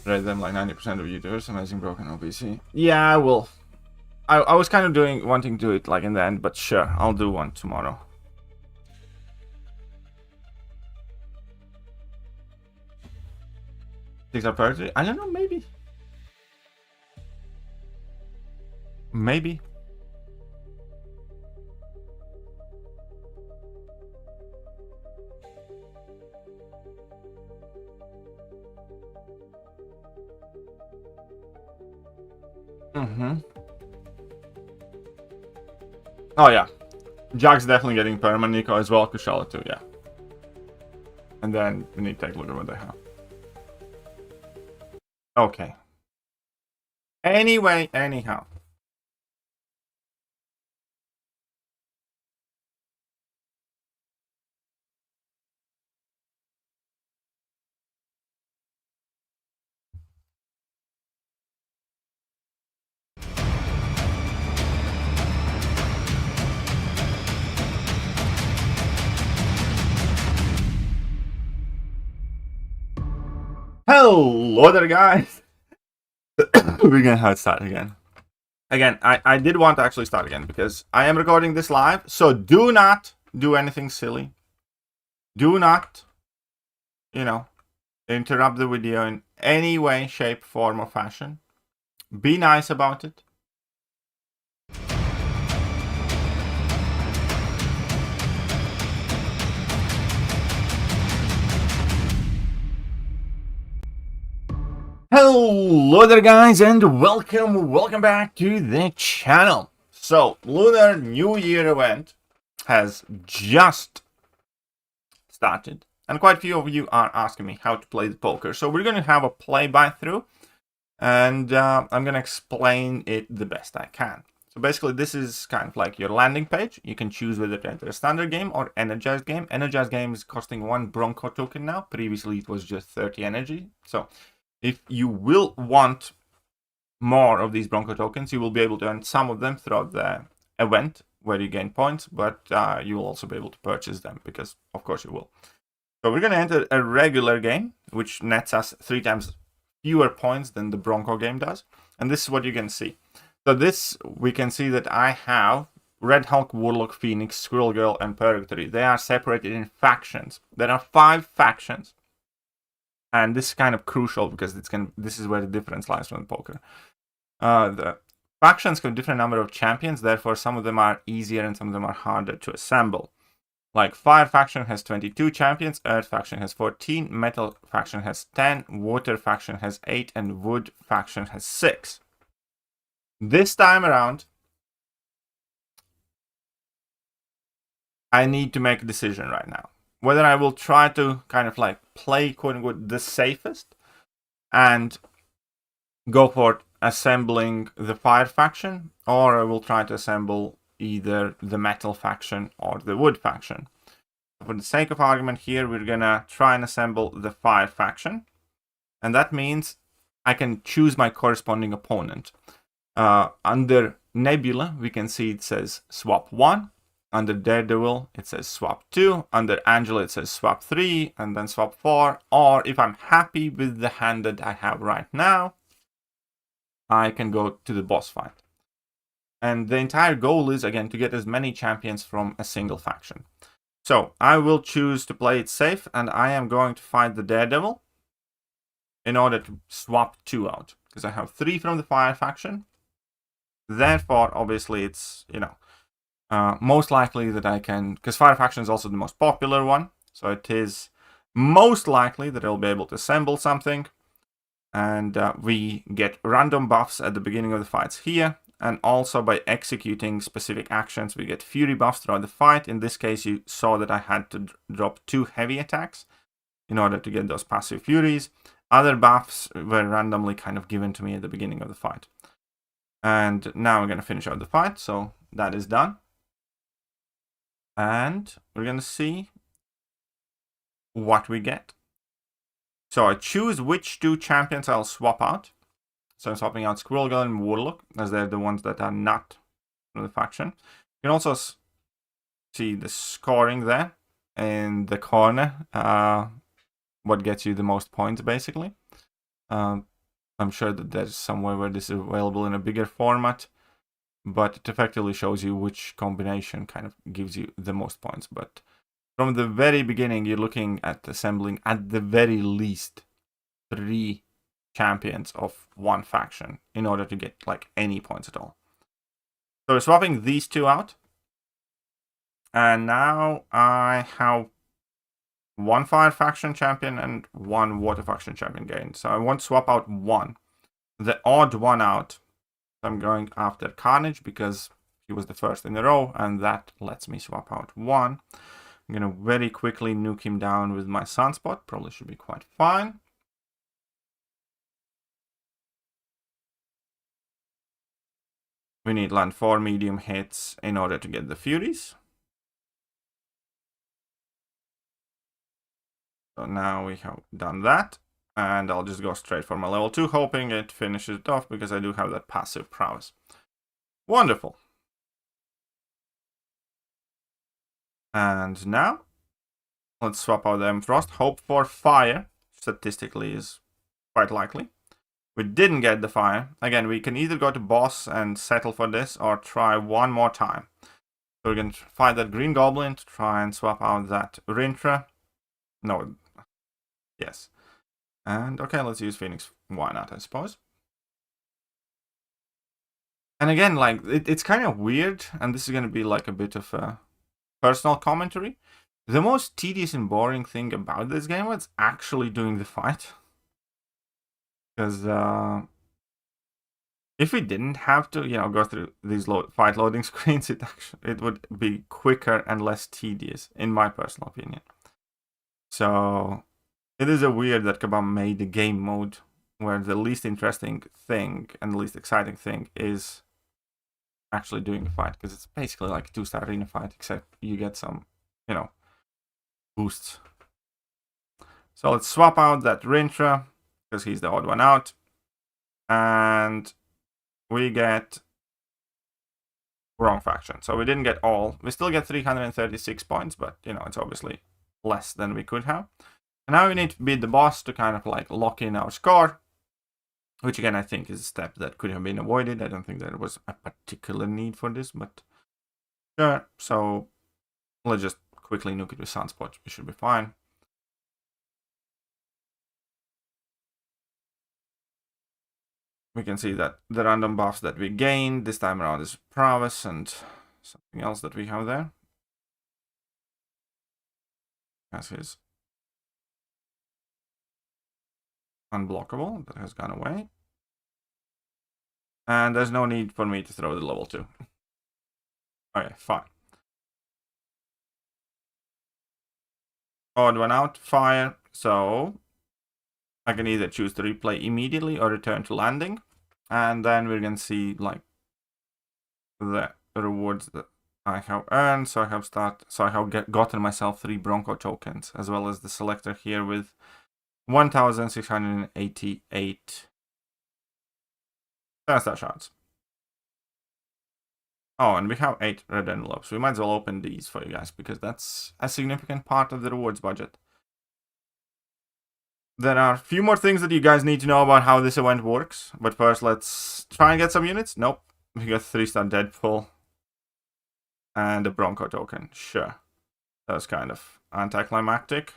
Rate them like 90% of YouTubers. Amazing broken OBC. Yeah, I will. I was kind of wanting to do it like in the end, but sure, I'll do one tomorrow. Things are perfect. I don't know, maybe. Maybe. Oh yeah. Jack's definitely getting perma, Nico as well, Kushala too, yeah. And then we need to take a look at what they have. Okay. Anyway, anyhow. Hello there, guys. We're gonna have to start again. Again, I did want to actually start again because I am recording this live, so do not do anything silly. Do not, you know, interrupt the video in any way, shape, form, or fashion. Be nice about it. Hello there, guys, and welcome back to the channel. So, Lunar New Year event has just started, and quite a few of you are asking me how to play the poker. So we're going to have a play-by-through, and I'm going to explain it the best I can. So basically, this is kind of like your landing page. You can choose whether to enter a standard game or energized game. Energized game is costing 1 Bronco token now. Previously, it was just 30 energy. So if you will want more of these Bronco tokens, you will be able to earn some of them throughout the event where you gain points, but you will also be able to purchase them because, of course, you will. So we're going to enter a regular game, which nets us 3 times fewer points than the Bronco game does. And this is what you can see. So this, we can see that I have Red Hulk, Warlock, Phoenix, Squirrel Girl, and Purgatory. They are separated in factions. There are 5 factions. And this is kind of crucial because this is where the difference lies from poker. The factions have a different number of champions, therefore some of them are easier and some of them are harder to assemble. Like Fire faction has 22 champions, Earth faction has 14, Metal faction has 10, Water faction has 8, and Wood faction has 6. This time around, I need to make a decision right now. Whether I will try to kind of like play quote-unquote the safest and go for assembling the Fire faction, or I will try to assemble either the Metal faction or the Wood faction. For the sake of argument here, we're gonna try and assemble the Fire faction, and that means I can choose my corresponding opponent. Under Nebula, we can see it says swap 1. Under Daredevil, it says swap 2. Under Angela, it says swap 3, and then swap 4. Or if I'm happy with the hand that I have right now, I can go to the boss fight. And the entire goal is, again, to get as many champions from a single faction. So I will choose to play it safe, and I am going to fight the Daredevil in order to swap 2 out. Because I have 3 from the Fire faction. Therefore, obviously, it's, you know, most likely that I can, because Fire faction is also the most popular one, so it is most likely that I'll be able to assemble something, and we get random buffs at the beginning of the fights here, and also by executing specific actions we get fury buffs throughout the fight. In this case, you saw that I had to drop 2 heavy attacks in order to get those passive furies. Other buffs were randomly kind of given to me at the beginning of the fight. And now we're going to finish out the fight, so that is done. And we're going to see what we get. So I choose which 2 champions I'll swap out. So I'm swapping out Squirrel Girl and Warlock, as they're the ones that are not from the faction. You can also see the scoring there in the corner. What gets you the most points, basically. I'm sure that there's somewhere where this is available in a bigger format, but it effectively shows you which combination kind of gives you the most points. But from the very beginning, you're looking at assembling at the very least 3 champions of one faction in order to get like any points at all. So we're swapping these 2 out. And now I have 1 fire faction champion and 1 water faction champion gained. So I want to swap out 1. The odd one out. I'm going after Carnage because he was the first in a row, and that lets me swap out 1. I'm going to very quickly nuke him down with my Sunspot. Probably should be quite fine. We need land 4 medium hits in order to get the Furies. So now we have done that. And I'll just go straight for my level 2, hoping it finishes it off because I do have that passive prowess. Wonderful. And now, let's swap out the Emfrost. Hope for fire, statistically is quite likely. We didn't get the fire. Again, we can either go to boss and settle for this or try one more time. So we're going to fight that green goblin to try and swap out that Rintra. No. Yes. And okay, let's use Phoenix. Why not, I suppose. And again, like, it's kind of weird, and this is going to be like a bit of a personal commentary. The most tedious and boring thing about this game was actually doing the fight. Because if we didn't have to, go through these fight loading screens, it would be quicker and less tedious, in my personal opinion. So it is a weird that Kabam made the game mode where the least interesting thing and the least exciting thing is actually doing the fight, because it's basically like a 2-star arena fight, except you get some, boosts. So let's swap out that Rintra, because he's the odd one out. And we get wrong faction. So we didn't get all. We still get 336 points, but, it's obviously less than we could have. And now we need to beat the boss to kind of like lock in our score, which again I think is a step that could have been avoided. I don't think there was a particular need for this, but sure. So let's just quickly nuke it with Sunspot. We should be fine. We can see that the random buffs that we gained this time around is prowess and something else that we have there. As his unblockable, that has gone away. And there's no need for me to throw the level 2. Okay, fine. Odd one out, fire. So I can either choose to replay immediately or return to landing. And then we're going to see like the rewards that I have earned. So I have gotten myself 3 Bronco tokens, as well as the selector here with 1,688 7-star shards. Oh, and we have 8 red envelopes. We might as well open these for you guys, because that's a significant part of the rewards budget. There are a few more things that you guys need to know about how this event works. But first, let's try and get some units. Nope. We got 3-star Deadpool. And a Bronco token. Sure. That was kind of anticlimactic.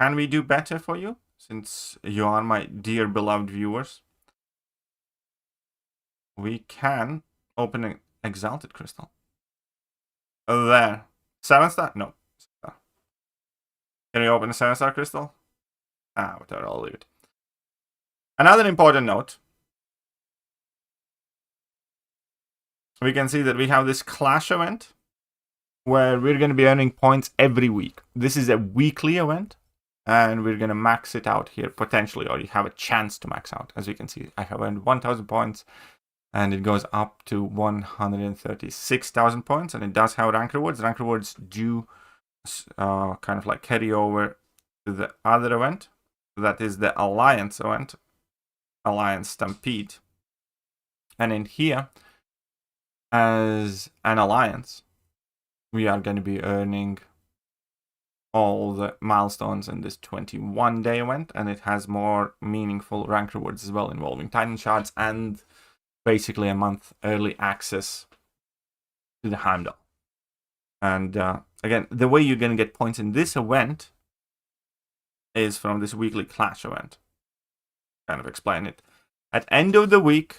Can we do better for you, since you are my dear beloved viewers? We can open an Exalted Crystal. There. 7-star? No. Can we open a 7-star crystal? Whatever, I'll leave it. Another important note. We can see that we have this Clash event, where we're going to be earning points every week. This is a weekly event. And we're going to max it out here, potentially, or you have a chance to max out. As you can see, I have earned 1,000 points, and it goes up to 136,000 points, and it does have rank rewards. Rank rewards do kind of like carry over to the other event, that is the Alliance event, Alliance Stampede. And in here, as an Alliance, we are going to be earning all the milestones in this 21-day event, and it has more meaningful rank rewards as well, involving Titan Shards and basically a month early access to the Heimdall. And again, the way you're going to get points in this event is from this weekly Clash event. Kind of explain it. At end of the week,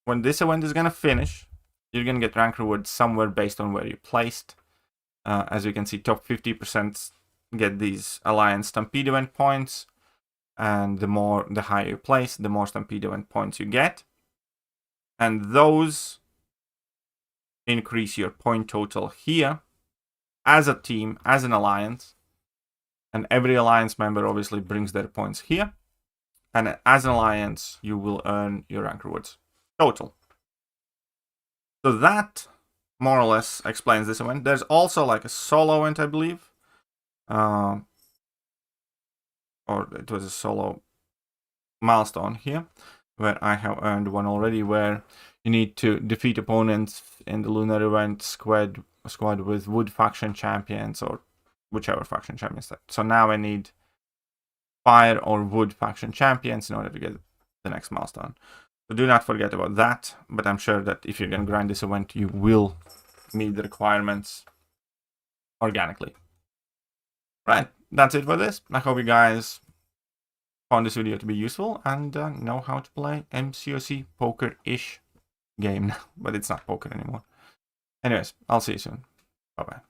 when this event is going to finish, you're going to get rank rewards somewhere based on where you placed. As you can see, top 50% get these Alliance Stampede event points, and the higher you place, the more Stampede event points you get. And those increase your point total here as a team, as an alliance. And every alliance member obviously brings their points here. And as an alliance, you will earn your rank rewards total. So that more or less explains this event. There's also like a solo event, I believe. Or it was a solo milestone here, where I have earned one already, where you need to defeat opponents in the Lunar event squad with Wood faction champions, or whichever faction champions. So now I need Fire or Wood faction champions in order to get the next milestone. So do not forget about that, but I'm sure that if you're going to grind this event, you will meet the requirements organically. Right, that's it for this. I hope you guys found this video to be useful and know how to play MCOC poker-ish game now, but it's not poker anymore. Anyways, I'll see you soon. Bye-bye.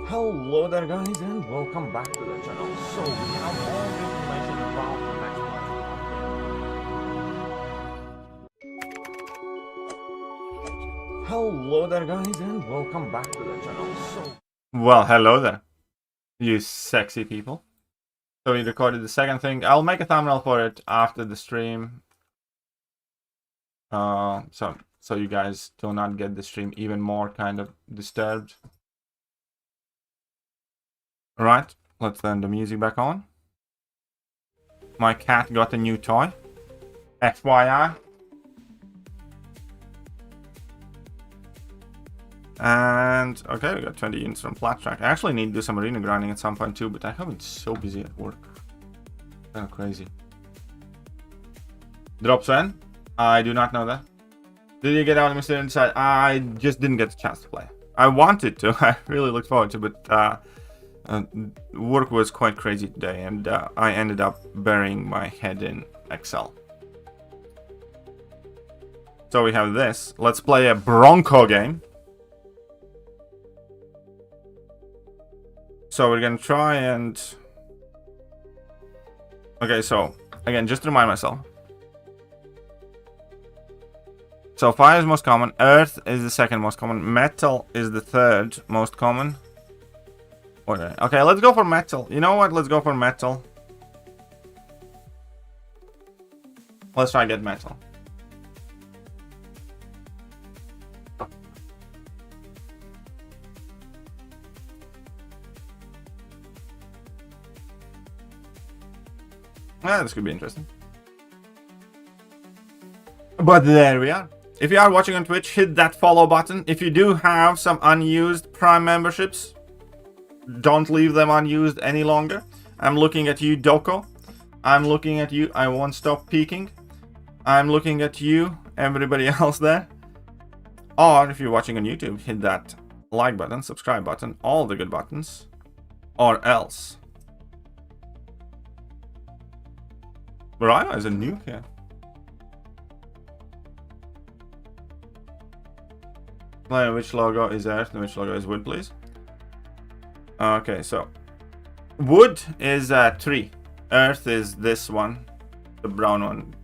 Hello there, guys, and welcome back to the channel. So we have all the information about the next one. Hello there, guys, and welcome back to the channel. Well, hello there, you sexy people. So we recorded the second thing. I'll make a thumbnail for it after the stream. So you guys do not get the stream even more kind of disturbed. Alright, let's turn the music back on. My cat got a new toy. FYI. And okay, we got 20 units from Flat Track. I actually need to do some arena grinding at some point too, but I have been so busy at work. Kind of crazy. Drops when? I do not know that. Did you get out of MrWTF? I just didn't get the chance to play. I wanted to. I really looked forward to, but work was quite crazy today, and I ended up burying my head in Excel. So we have this. Let's play a Bronco game. So we're gonna try and... Okay, so, again, just to remind myself. So fire is most common, earth is the second most common, metal is the third most common. Okay, let's go for metal. You know what? Let's go for metal. Let's try and get metal. Yeah, this could be interesting. But there we are. If you are watching on Twitch, hit that follow button. If you do have some unused Prime memberships, don't leave them unused any longer. I'm looking at you, Doko. I'm looking at you. I won't stop peeking. I'm looking at you, everybody else there. Or if you're watching on YouTube, hit that like button, subscribe button, all the good buttons. Or else. Rhino is a nuke here. Which logo is earth and which logo is wood, please? Okay, so wood is a tree. Earth is this one, the brown one.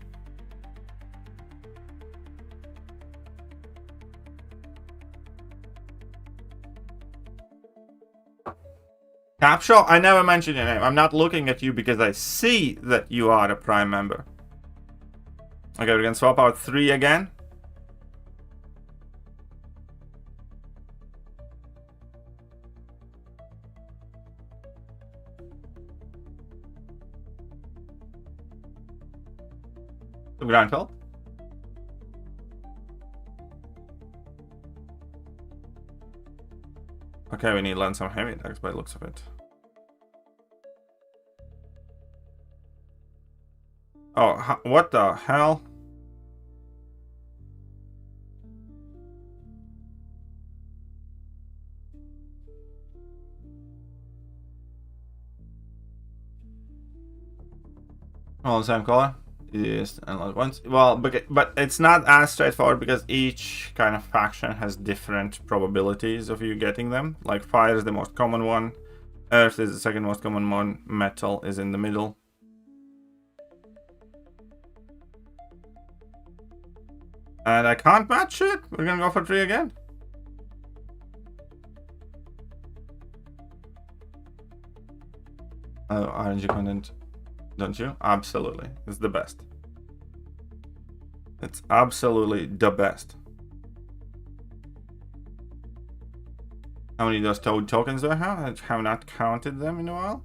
Capshaw, I never mentioned your name. I'm not looking at you because I see that you are a Prime member. Okay, we're gonna swap out 3 again. Ground Belt. Okay, we need to learn some heavy attacks by the looks of it. Oh, what the hell? All the same color. Yes, and like once. Well, but it's not as straightforward because each kind of faction has different probabilities of you getting them. Like fire is the most common one, earth is the second most common one, metal is in the middle. And I can't match it. We're gonna go for 3 again. Oh, RNG content. Don't you? Absolutely. It's the best. It's absolutely the best. How many of those toad tokens do I have? I have not counted them in a while.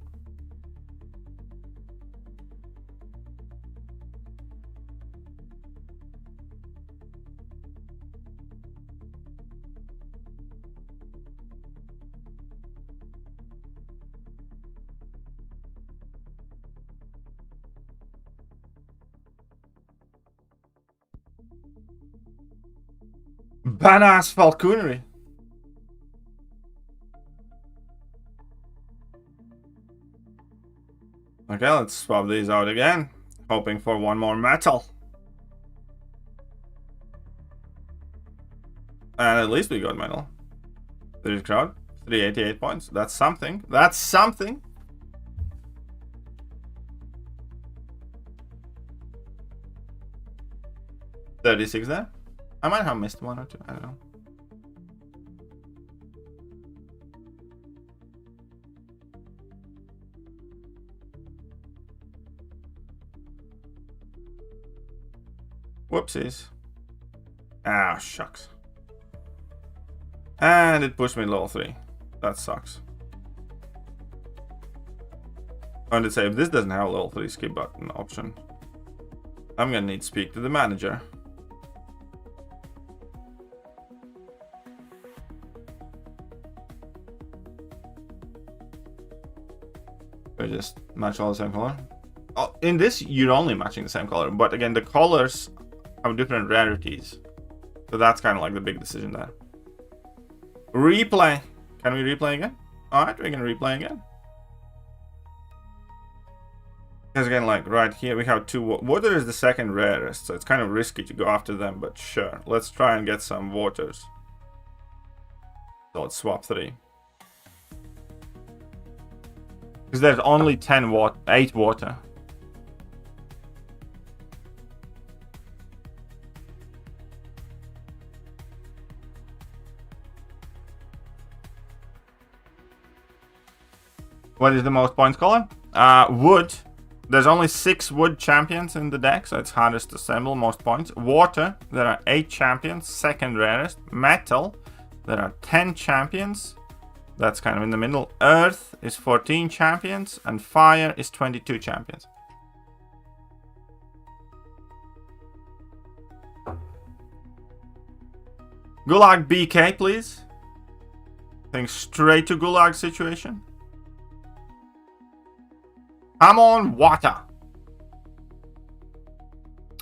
Badass falconry. Okay, let's swap these out again. Hoping for one more metal. And at least we got metal. 30 crowd. 388 points. That's something. That's something. $36 there. I might have missed 1 or 2. I don't know. Whoopsies. Ah, shucks. And it pushed me to level 3. That sucks. I wanted to say, if this doesn't have a level 3 skip button option, I'm gonna need to speak to the manager. Just match all the same color. Oh, in this, you're only matching the same color, but again, the colors have different rarities, so that's kind of like the big decision there. Replay. Can we replay again? All right, we can replay again. Because again, like right here, we have 2. Water is the second rarest, so it's kind of risky to go after them, but sure, let's try and get some waters. So let's swap 3. Because there's only 8 water. What is the most points color? Wood. There's only 6 wood champions in the deck, so it's hardest to assemble, most points. Water, there are 8 champions, second rarest. Metal, there are 10 champions. That's kind of in the middle. Earth is 14 champions, and fire is 22 champions. Gulag BK, please. Think straight to Gulag situation. Come on, water.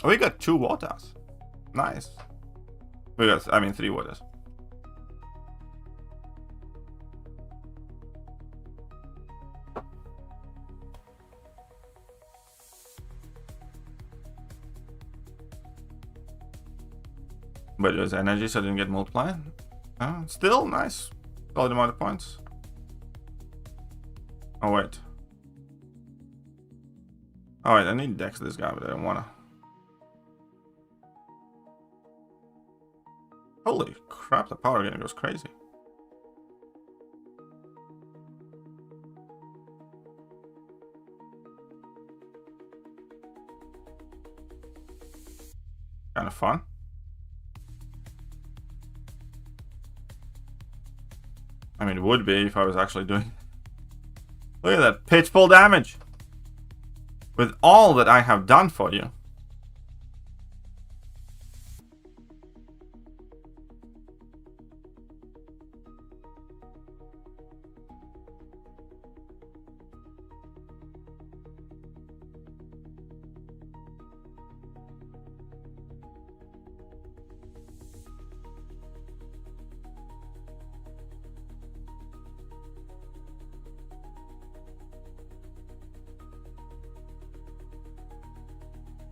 Oh, we got 2 waters. Nice. We got, 3 waters. But it was energy, so I didn't get multiplied. Still nice. Solid amount of points. Oh, wait. Oh, wait, I need Dex this guy, but I don't wanna. Holy crap, the power gain goes crazy. Kind of fun. I mean, it would be if I was actually doing... Look at that, pitch full damage! With all that I have done for you.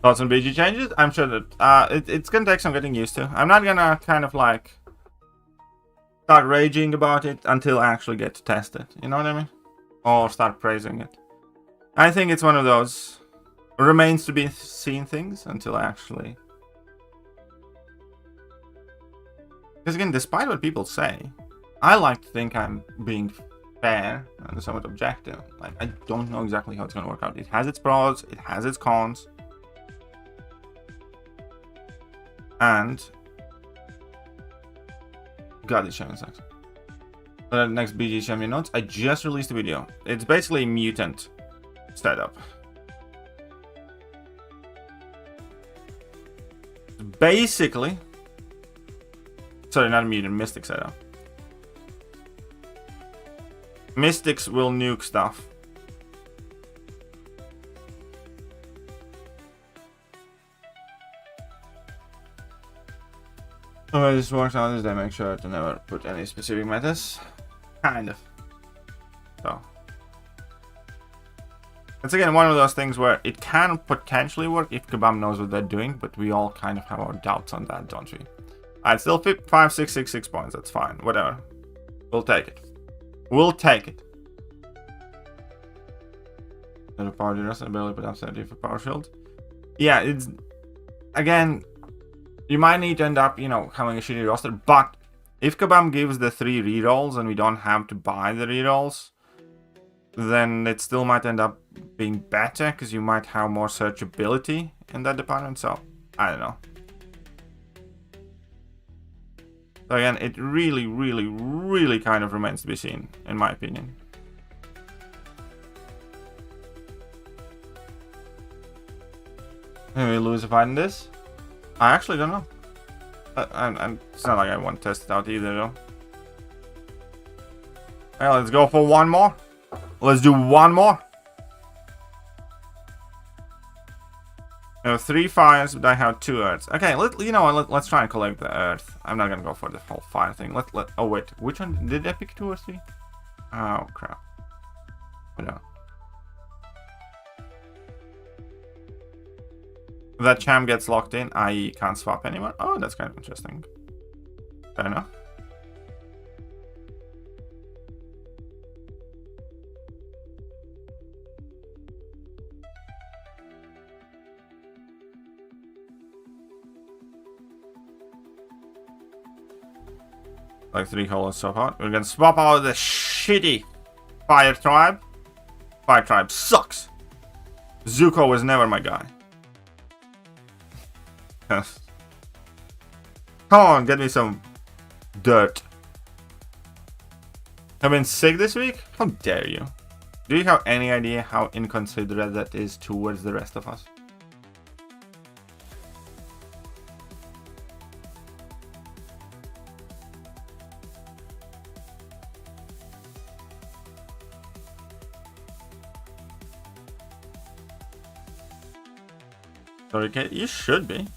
Thoughts on BG changes? I'm sure that it's gonna take some getting used to. I'm not gonna kind of like start raging about it until I actually get to test it. You know what I mean? Or start praising it. I think it's one of those remains to be seen things until I actually. Because again, despite what people say, I like to think I'm being fair and somewhat objective. Like, I don't know exactly how it's going to work out. It has its pros, it has its cons. And God, this champion sucks. Next BG champion notes. I just released a video. It's basically a mutant setup. Basically, sorry, not a mutant, mystic setup. Mystics will nuke stuff. The way this works out is they make sure to never put any specific metas. Kind of. So. It's again one of those things where it can potentially work if Kabam knows what they're doing, but we all kind of have our doubts on that, don't we? I'd still 5666 points, that's fine. Whatever. We'll take it. We'll take it. The power generous ability put up 70 for power shield. Yeah, it's again, you might need to end up, you know, having a shitty roster, but if Kabam gives the 3 rerolls and we don't have to buy the rerolls, then it still might end up being better because you might have more searchability in that department. So I don't know. So again, it really kind of remains to be seen, in my opinion. Maybe we lose a fight in this? I actually don't know. It's not like I want to test it out either, though. Well, let's go for one more. Let's do one more. I have 3 fires, but I have 2 earths. Okay, you know what? Let's try and collect the earth. I'm not gonna go for the whole fire thing. Oh wait, which one did I pick? 2 or 3? Oh crap. No. That champ gets locked in, i.e. can't swap anymore. Oh, that's kind of interesting. Fair enough. Like 3 holos so far. We're gonna swap out the shitty fire tribe. Fire tribe sucks. Zuko was never my guy. Yes. Come on, get me some dirt. I've been sick this week? How dare you? Do you have any idea how inconsiderate that is towards the rest of us? Sorry, Kate, you should be.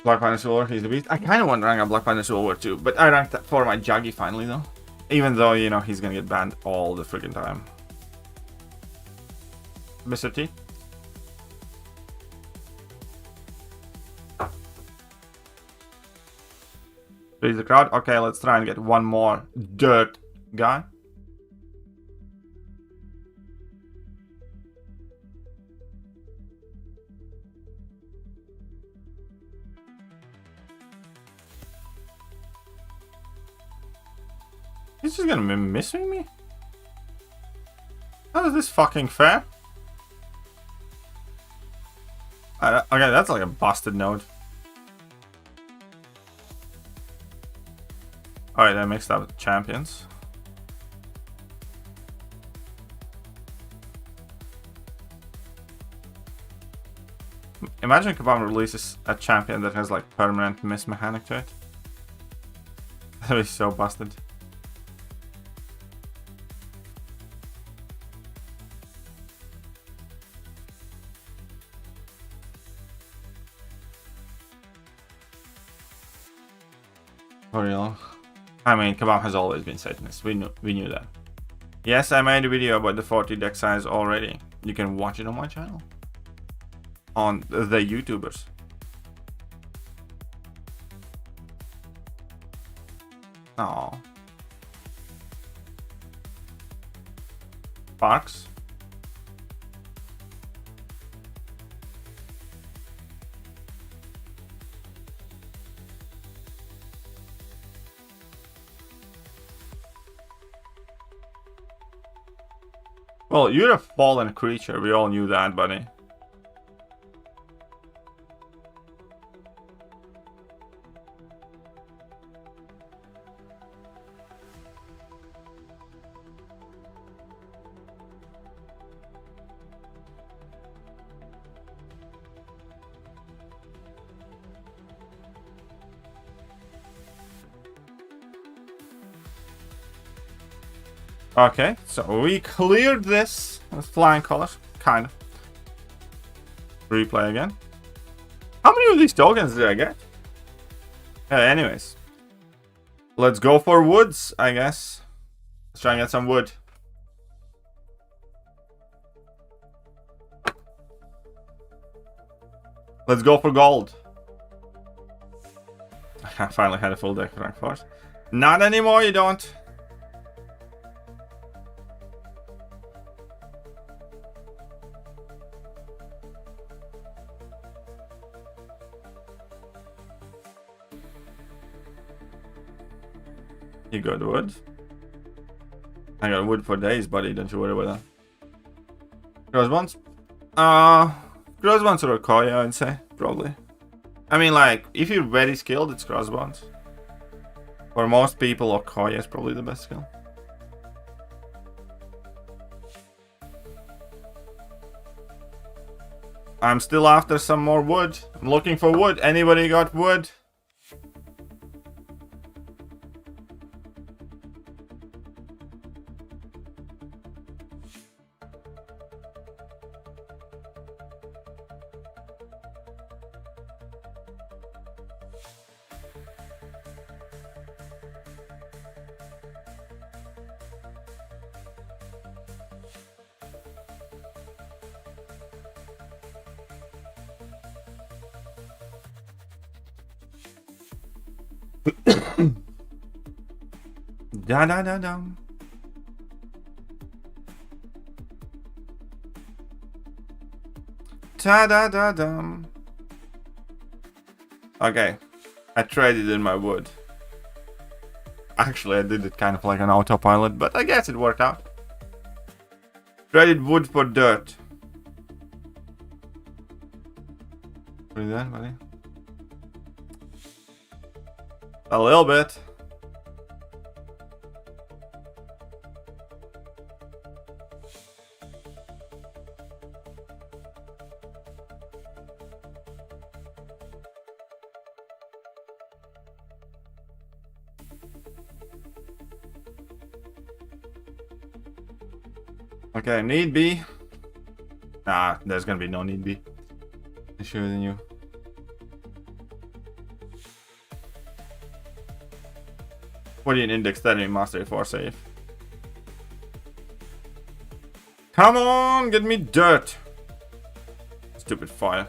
Black Panther Silver, he's the beast. I kind of want to rank up Black Panther Silver too, but I ranked that for my Juggy finally though. Even though, you know, he's gonna get banned all the freaking time. Mr. T? Please the crowd. Okay, let's try and get one more dirt guy. He's just gonna be missing me? How is this fucking fair? Okay, that's like a busted node. Alright, I mixed up champions. Imagine Kabam releases a champion that has like permanent miss mechanic to it. That would be so busted. For real. I mean, Kebab has always been Satanist. We knew that. Yes, I made a video about the 40 deck size already. You can watch it on my channel. On the YouTubers. Oh. Sparks. Well, you're a fallen creature. We all knew that, buddy. Okay, so we cleared this with flying colors, kind of. Replay again. How many of these tokens did I get? Anyways. Let's go for woods, I guess. Let's try and get some wood. Let's go for gold. I finally had a full deck of rank 4s. Not anymore, you don't. You got wood. I got wood for days, buddy. Don't you worry about that. Crossbones? Crossbones or Koya, I'd say. Probably. I mean, like, if you're very skilled, it's crossbones. For most people, Okoya is probably the best skill. I'm still after some more wood. I'm looking for wood. Anybody got wood? Da da da da. Da da da da. Okay, I traded in my wood. Actually, I did it kind of like an autopilot, but I guess it worked out. Traded wood for dirt. What is that, buddy? A little bit. Okay, need be. Nah, there's gonna be no need be. I'm sure than you. What do you index that in mastery for safe? Come on, get me dirt. Stupid fire.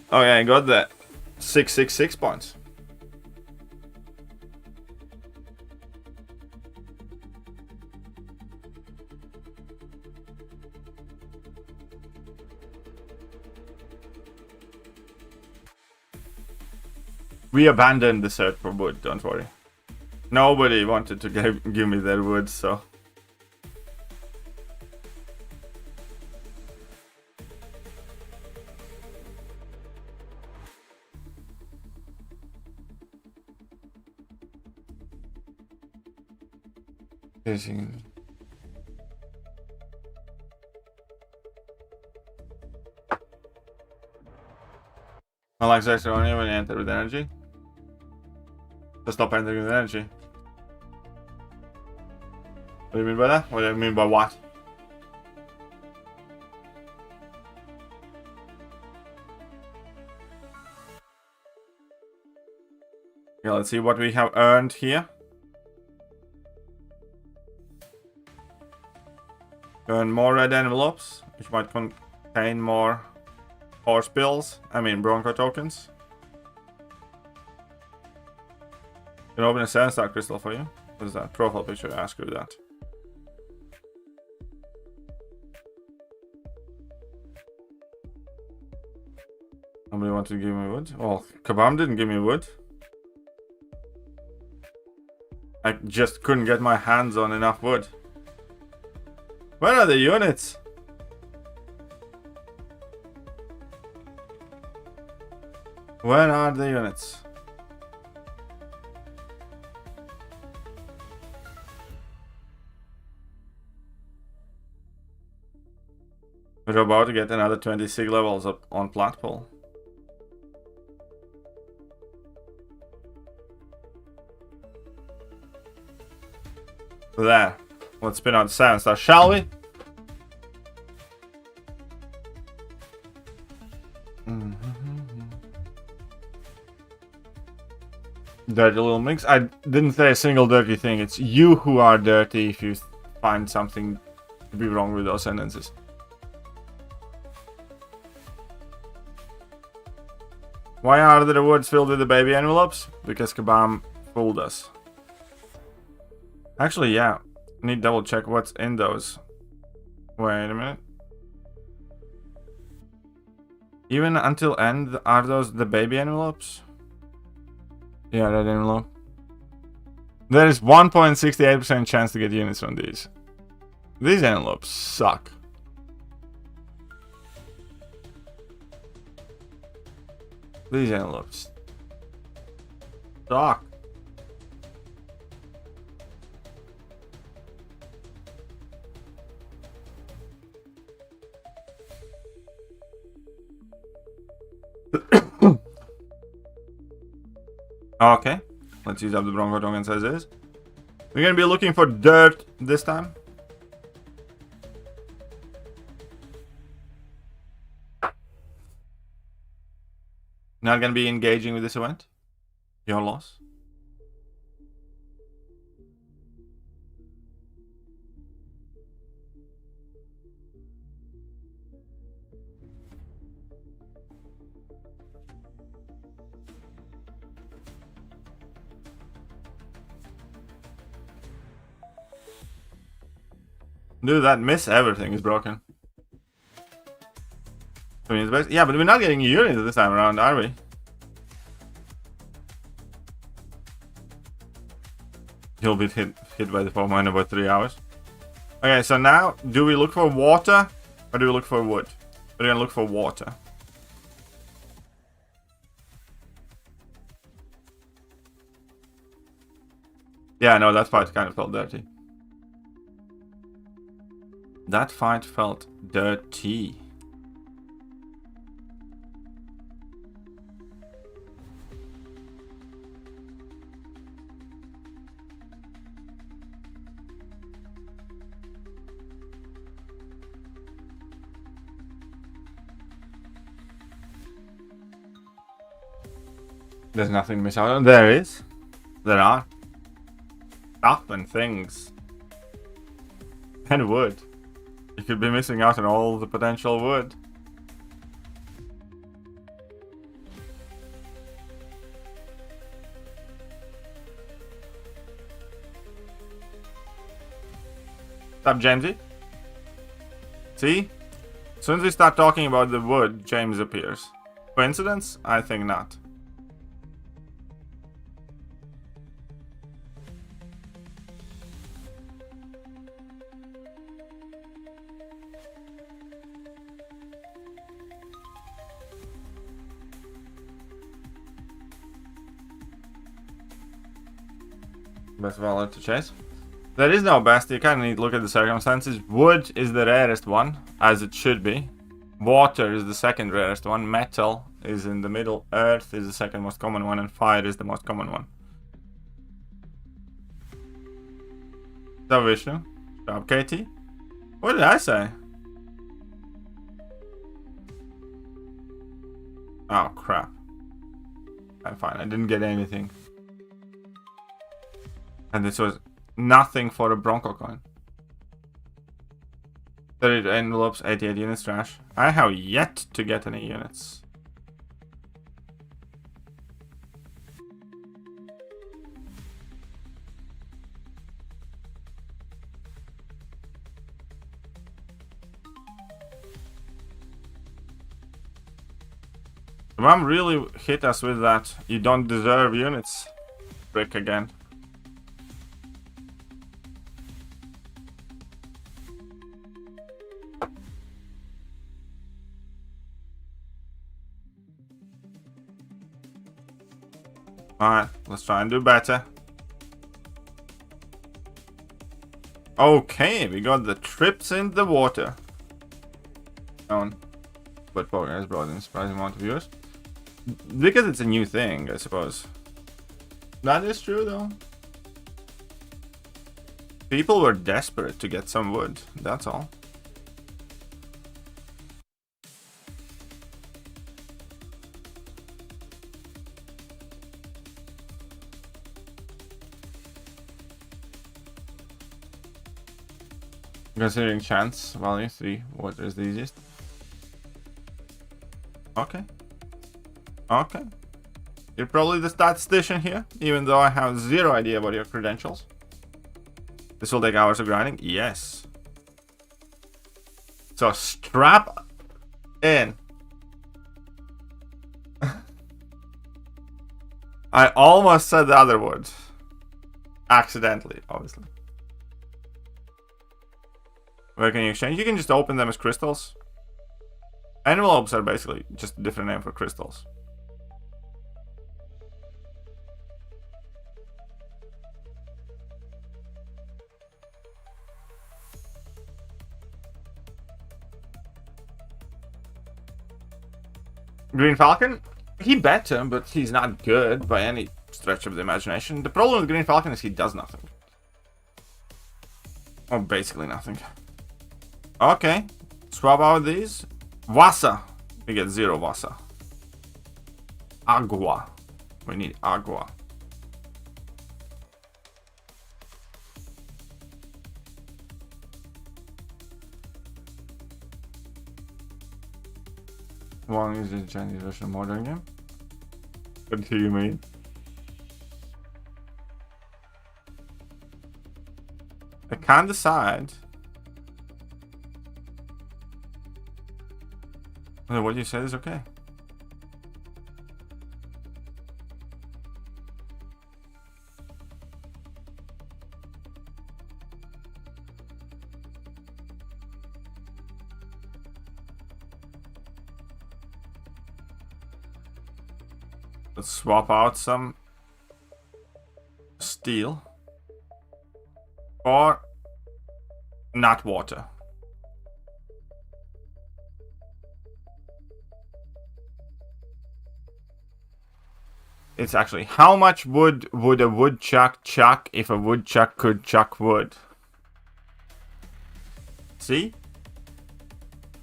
Okay, I got that. 666 points. We abandoned the search for wood, don't worry. Nobody wanted to give me their wood, so... I like sex only when you enter with energy. To stop entering with energy. What do you mean by that? What do you mean by what? Okay, let's see what we have earned here. Earn more red envelopes, which might contain more horse bills. I mean, Bronco tokens. Can open a 7-star crystal for you. What is that? Profile picture. Ask her that. Somebody wanted to give me wood. Well, Kabam didn't give me wood. I just couldn't get my hands on enough wood. Where are the units? Where are the units? We're about to get another 26 levels up on Platpool. There. Let's spin out 7-star, shall we? Dirty little mix. I didn't say a single dirty thing. It's you who are dirty if you find something to be wrong with those sentences. Why are the rewards filled with the baby envelopes? Because Kabam fooled us. Actually, yeah. I need to double check what's in those. Wait a minute. Even until end, are those the baby envelopes? Yeah, that envelope. There is 1.68% chance to get units from these. These envelopes suck. These envelopes suck. Okay, let's use up the Bronco tokens as is. We're gonna be looking for dirt this time. Not gonna be engaging with this event. Your loss. Dude, that miss everything is broken. I mean, it's best. Yeah, but we're not getting units this time around, are we? You'll be hit by the foam in about 3 hours. Okay, so now, do we look for water or do we look for wood? We're gonna look for water. Yeah, no, that fight kind of felt dirty. That fight felt dirty. There's nothing to miss out on. There is. There are. Stuff and things. And wood. You could be missing out on all the potential wood. What's up, Jamesy? See? As soon as we start talking about the wood, James appears. Coincidence? I think not. Best valor to chase. There is no best, you kind of need to look at the circumstances. Wood is the rarest one, as it should be. Water is the second rarest one. Metal is in the middle. Earth is the second most common one. And fire is the most common one. So Vishnu. Job Katie. What did I say? Oh crap. I'm fine, I didn't get anything. And this was nothing for a Bronco coin. 30 envelopes, 88 units trash. I have yet to get any units. Mom really hit us with that "you don't deserve units" trick again. Alright, let's try and do better. Okay, we got the trips in the water. But poker has brought in a surprising amount of viewers. Because it's a new thing, I suppose. That is true, though. People were desperate to get some wood, that's all. Considering chance value 3, what is the easiest? Okay. Okay. You're probably the statistician here, even though I have zero idea about your credentials. This will take hours of grinding? Yes. So strap in. I almost said the other word. Accidentally, obviously. Where can you exchange? You can just open them as crystals. Envelopes are basically just a different name for crystals. Green Falcon? He better, but he's not good by any stretch of the imagination. The problem with Green Falcon is he does nothing. Or basically nothing. Okay, swap out these. Vasa. We get 0 Vasa. Agua. We need agua. One is the Chinese version modern game. What do you mean? I can't decide. What you said is okay. Let's swap out some steel for not water. It's actually, how much wood would a woodchuck chuck if a woodchuck could chuck wood? See?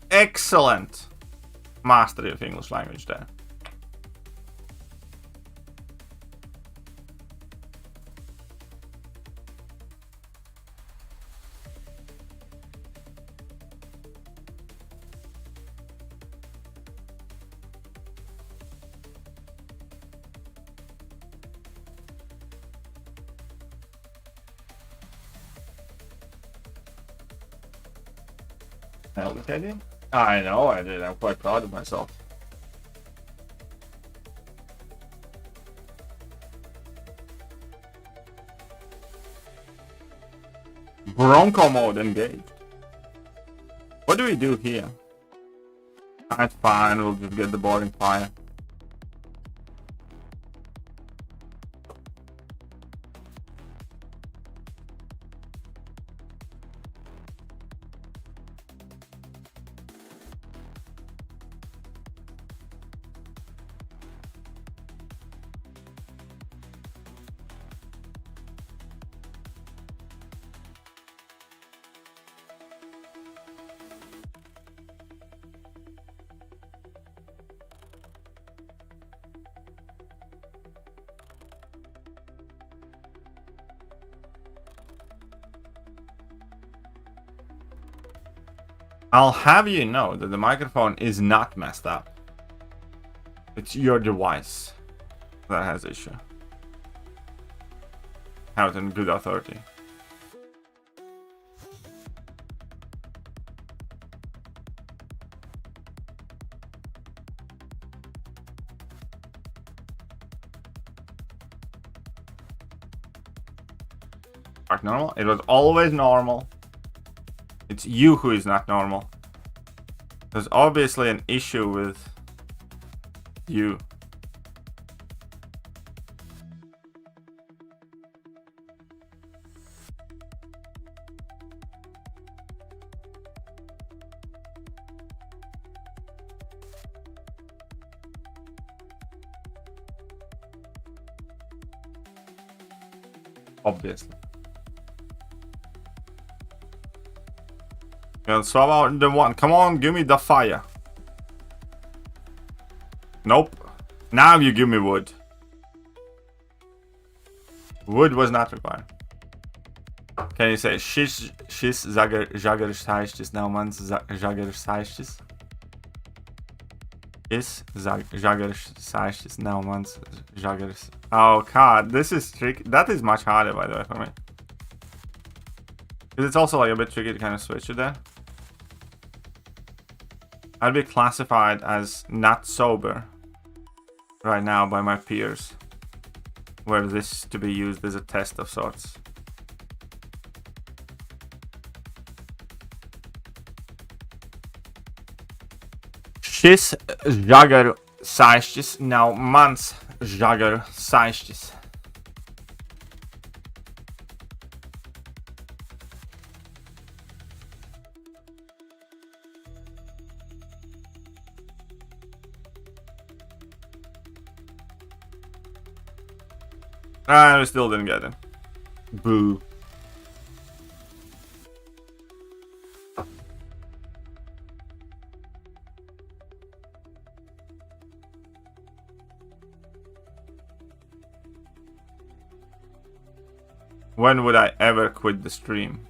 Excellent mastery of English language there. I know I did. I'm quite proud of myself. Bronco mode engaged. What do we do here? That's fine. We'll just get the boarding fire. I'll have you know that the microphone is not messed up. It's your device that has issue. Have it in good authority. Normal? It was always normal. It's you who is not normal. There's obviously an issue with you. Obviously. Yeah, swap out the one. Come on, give me the fire. Nope. Now you give me wood. Wood was not required. Can you say şiş zagarıştaştis? Now man's zagarıştaştis. Is zagarıştaştis? Now man's zagarış. Oh god, this is tricky. That is much harder, by the way, for me. Because it's also like a bit tricky to kind of switch it there. I'd be classified as not sober right now by my peers, were this to be used as a test of sorts. Šis žagaru saišķis nav mans žagaru saišķis. I still didn't get it. Boo. When would I ever quit the stream?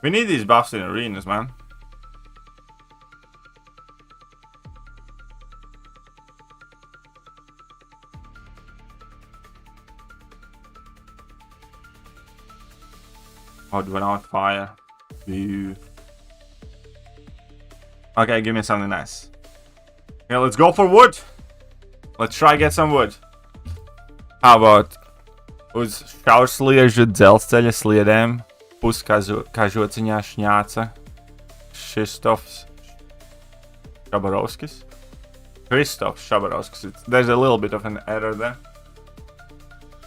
We need these buffs in arenas, man. Odd went out fire. Ew. Okay, give me something nice. Okay, let's go for wood. Let's try get some wood. How about uz šausliežu dzelzceļa sliedēm puskažociņā šņāca Krzysztof Shabarovskis? Krzysztof Shabarovskis. There's a little bit of an error there.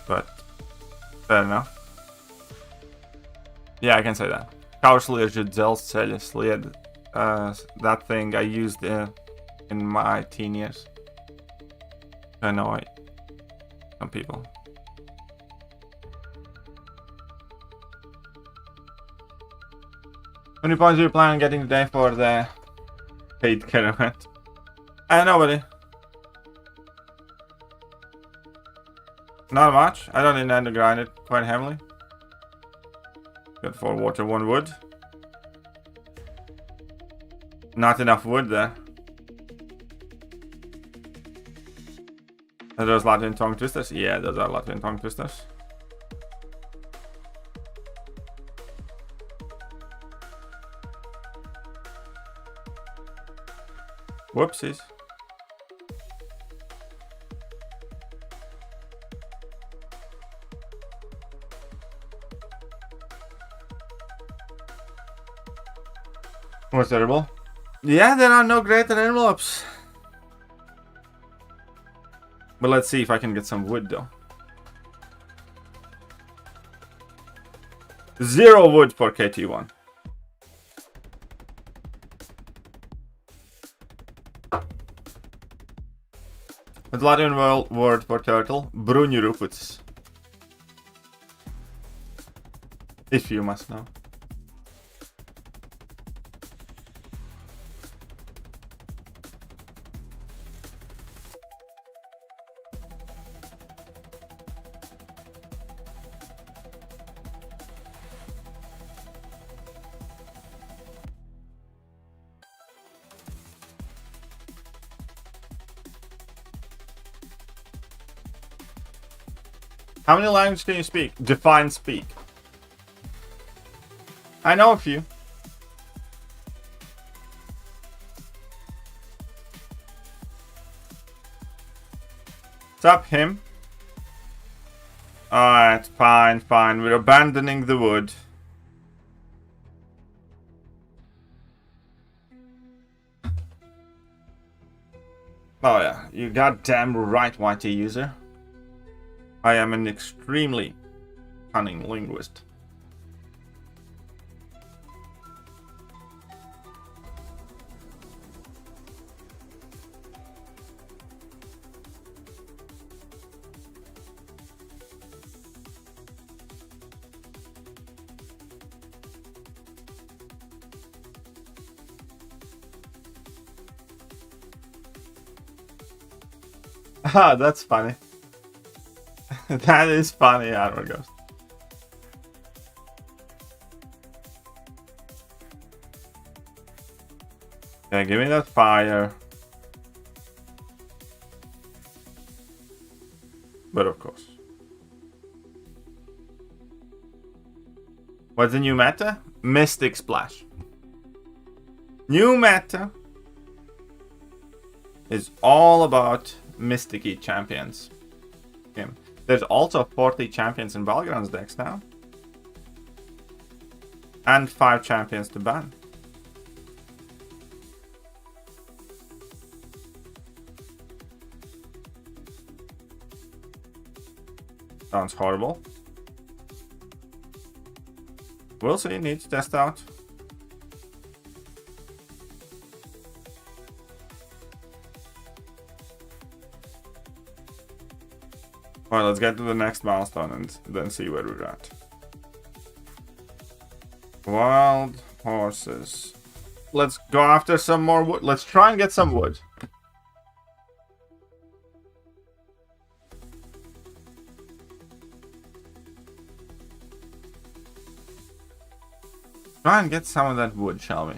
But fair enough. Yeah, I can say that. Šausliežu dzelzceļa slied. That thing I used in my teen years. I know some people. How many points do you plan on getting today for the paid care event? Nobody. Not much. I don't intend to grind it quite heavily. Got 4 water, 1 wood. Not enough wood there. Are those Latvian tongue twisters? Yeah, those are Latvian tongue twisters. Whoopsies. What's terrible? Yeah, there are no greater envelopes. But let's see if I can get some wood though. 0 wood for KT1. What's Latvian word for turtle? Bruņurupucis. If you must know. How many languages can you speak? Define speak. I know a few. What's up, him? Alright, fine, fine. We're abandoning the wood. Oh yeah, you goddamn right, YT user. I am an extremely cunning linguist. Ah, that's funny. That is funny, Armor Ghost. Yeah, give me that fire. But of course. What's the new meta? Mystic Splash. New meta is all about mysticy champions. Okay. There's also 40 champions in Battlegrounds decks now. And 5 champions to ban. Sounds horrible. We'll see, need to test out. Alright, let's get to the next milestone and then see where we're at. Wild horses. Let's go after some more wood. Let's try and get some wood. Try and get some of that wood, shall we?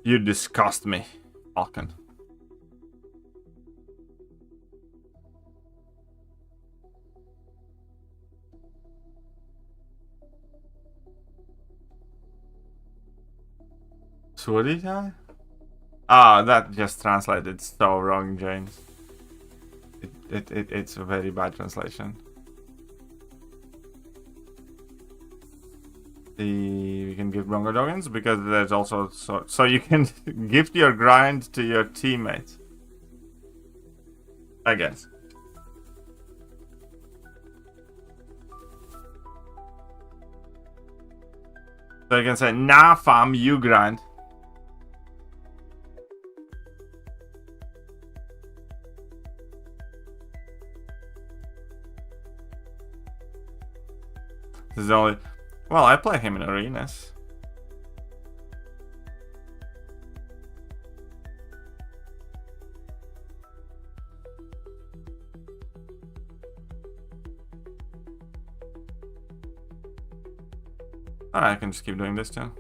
You disgust me, Falcon. Sweaty guy? Ah, that just translated so wrong, James. It's a very bad translation. We can give Bronco tokens because there's also so you can gift your grind to your teammates. I guess. So you can say, nah fam, you grind. This is only... Well, I play him in arenas. I can just keep doing this too.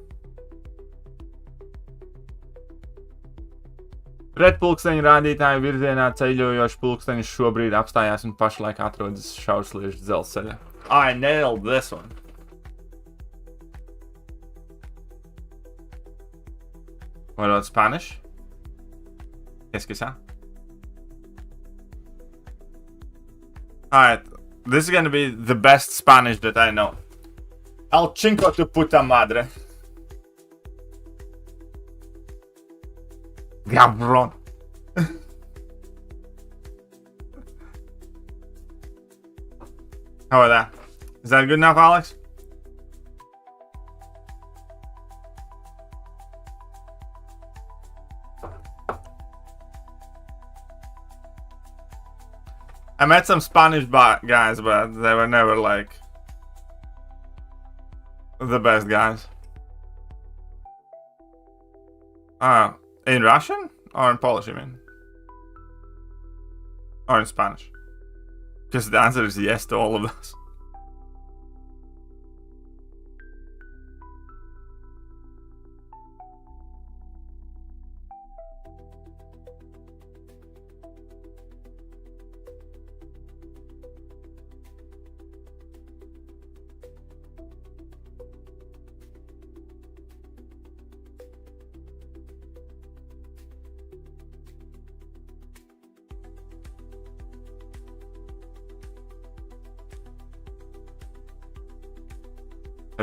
Pret pulksteņa rādītāju virzienā ceļojošs pulkstenis šobrīd apstājās un pašlaik atrodas šaursliežu dzelzceļa. I nailed this one. What about Spanish? Qu'est-ce que ça? Alright, this is gonna be the best Spanish that I know. Al cinco tu puta madre. Gabron. How about that? Is that good enough, Alex? I met some Spanish guys, but they were never like the best guys. In Russian or in Polish, you mean? Or in Spanish? Because the answer is yes to all of those.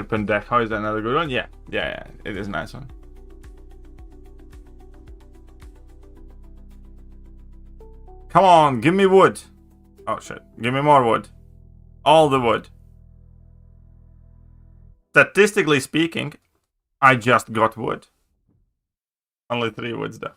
Pendejo is another good one. Yeah, it is a nice one. Come on, give me wood. Oh shit, give me more wood. All the wood. Statistically speaking, I just got wood. Only 3 woods though.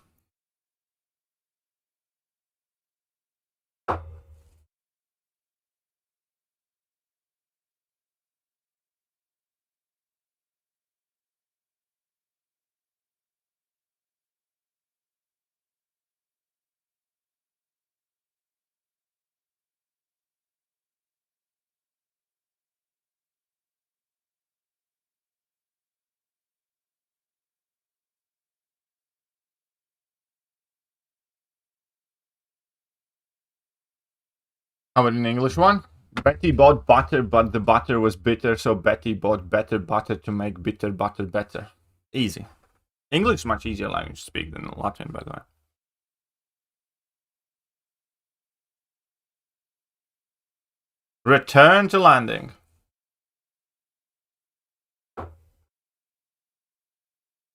How about an English one? Betty bought butter, but the butter was bitter, so Betty bought better butter to make bitter butter better. Easy. English is much easier language to speak than Latin, by the way. Return to landing.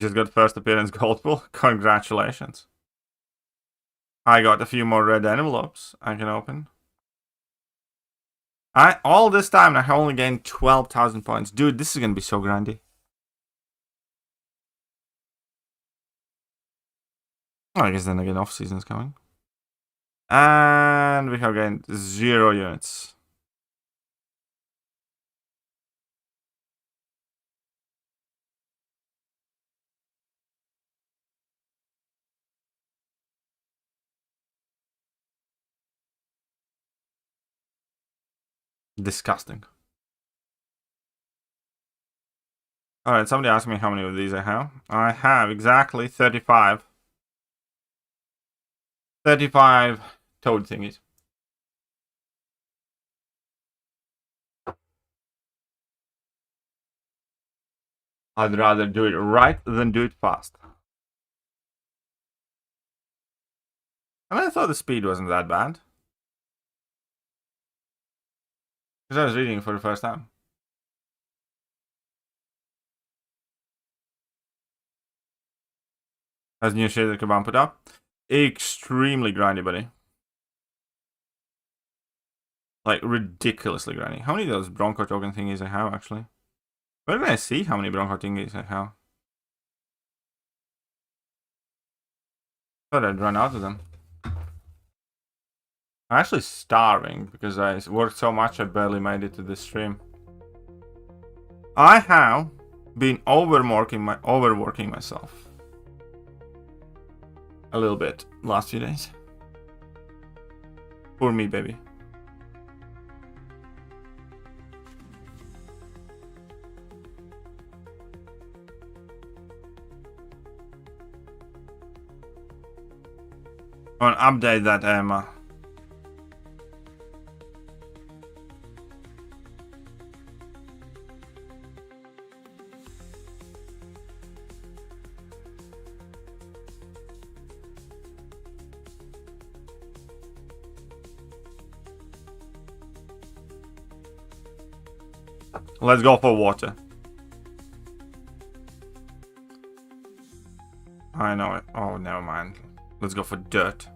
Just got first appearance gold pool. Congratulations. I got a few more red envelopes I can open. All this time I have only gained 12,000 points. Dude, this is gonna be so grindy. Oh, I guess then again off season is coming. And we have gained 0 units. Disgusting. Alright, somebody asked me how many of these I have. I have exactly 35. 35 toad thingies. I'd rather do it right than do it fast. And I thought the speed wasn't that bad. Because I was reading it for the first time. Has new shit that Kaban put up. Extremely grindy, buddy. Like, ridiculously grindy. How many of those Bronco token thingies I have, actually? Where can I see how many Bronco thingies I have? Thought I'd run out of them. I'm actually starving because I worked so much I barely made it to this stream. I have been overworking myself a little bit last few days. Poor me, baby. I want to update that Emma. Let's go for water. I know it. Oh, never mind. Let's go for dirt.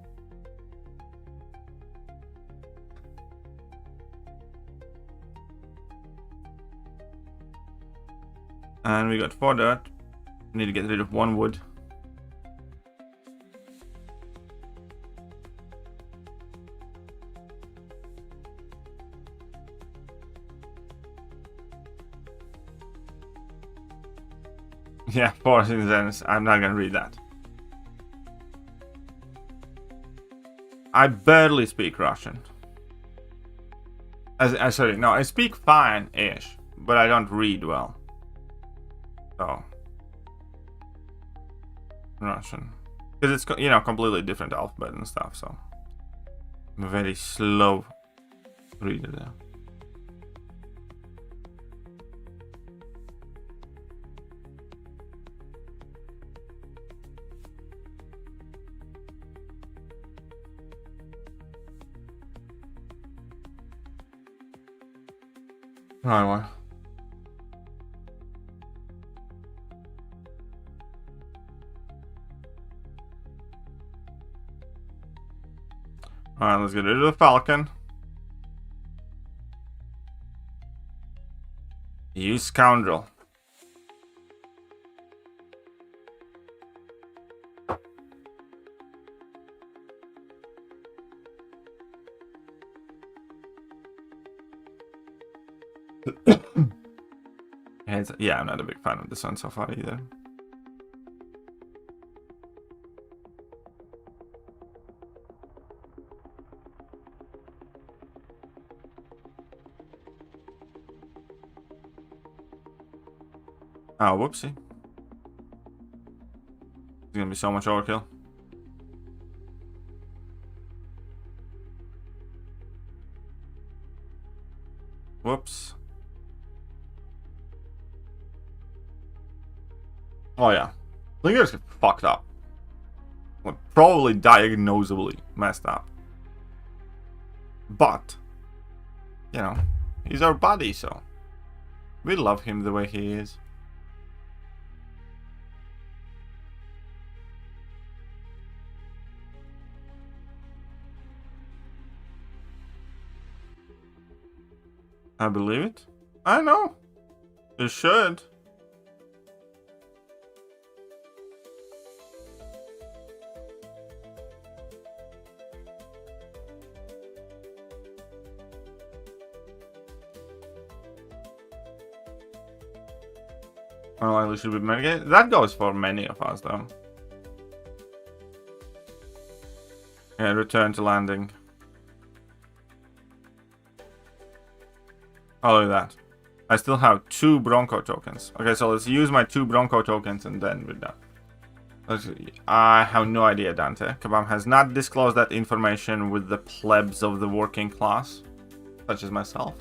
And we got 4 dirt. We need to get rid of 1 wood. Yeah, for instance, I'm not gonna read that. I barely speak Russian. Sorry, no, I speak fine-ish, but I don't read well. So, Russian, because it's, you know, completely different alphabet and stuff. So, I'm a very slow reader there. Right, well. Alright, let's get rid of the Falcon. You scoundrel. Yeah, I'm not a big fan of this one so far either. Oh, whoopsie. It's gonna be so much overkill. Whoops. Oh yeah. Lingers get fucked up. Like, probably diagnosably messed up. But, you know, he's our buddy, so we love him the way he is. I believe it. I know. You should. Well, I should be medicated. That goes for many of us, though. Yeah, return to landing. Oh, look at that. I still have 2 Bronco tokens. Okay, so let's use my 2 Bronco tokens and then we're done. I have no idea, Dante. Kabam has not disclosed that information with the plebs of the working class, such as myself.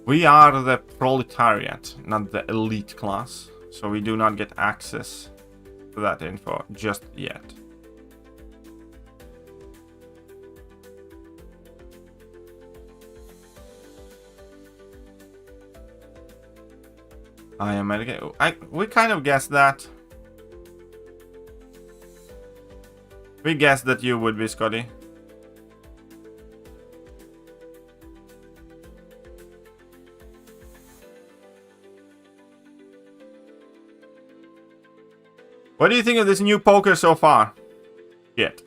We are the proletariat, not the elite class, so we do not get access to that info just yet. I am medicated. We kind of guessed that. We guessed that you would be, Scotty. What do you think of this new poker so far? Yet.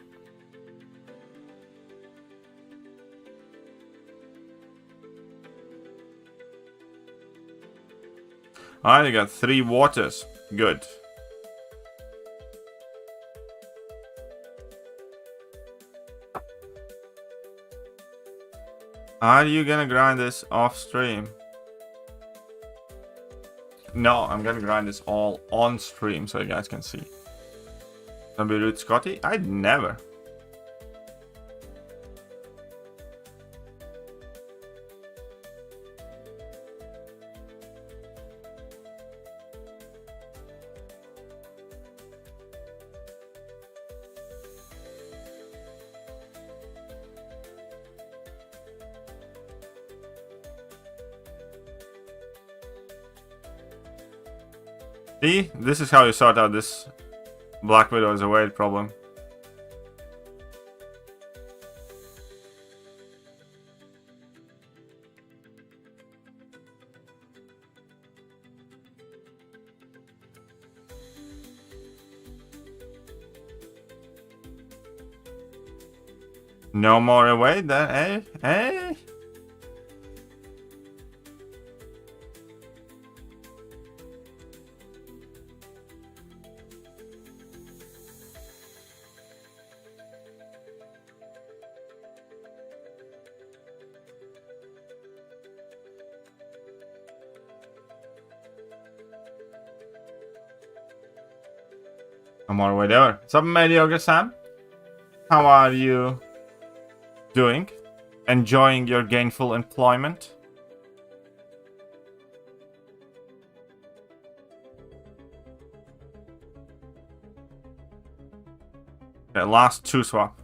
Alright, I got 3 waters. Good. Are you gonna grind this off stream? No, I'm gonna grind this all on stream so you guys can see. Don't be rude, Scotty. I'd never. See, this is how you sort out this Black Widow is a weight problem. No more away then, eh? Eh? I'm on our way there. What's up, Mediocre Sam? How are you doing? Enjoying your gainful employment? Okay, last 2 swap.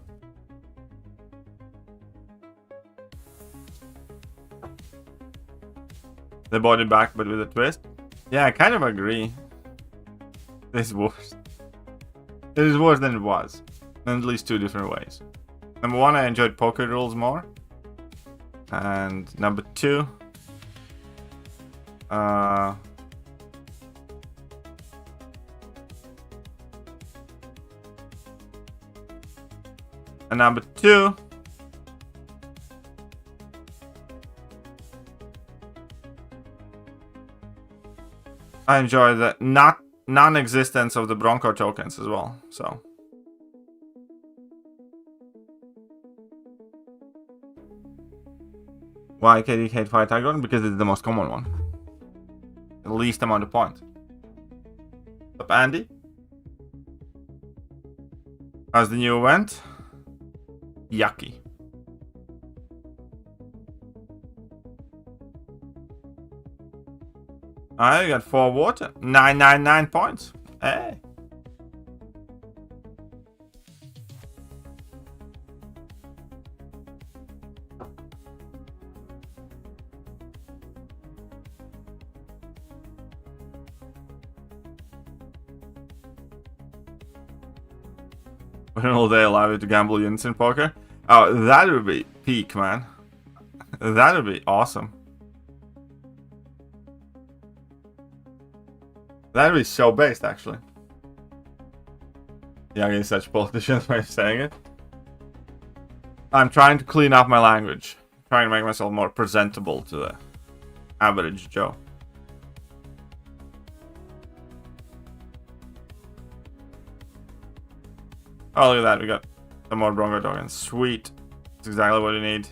They bought it back, but with a twist. Yeah, I kind of agree. This is worse. It is worse than it was. In at least 2 different ways. Number 1, I enjoyed poker rules more. And number 2... and number 2... I enjoy the non-existence of the Bronco tokens as well, so. Why KDK fight idont? Because it's the most common one. The least amount of points. What's up, Andy? How's the new event? Yucky. I got 4 water. 999 points. Hey. When will they allow you to gamble units in poker? Oh, that would be peak, man. That would be awesome. That would be so based, actually. Yeah, I'm getting such politicians by saying it. I'm trying to clean up my language. I'm trying to make myself more presentable to the average Joe. Oh, look at that. We got some more Bronco tokens. Sweet. That's exactly what we need.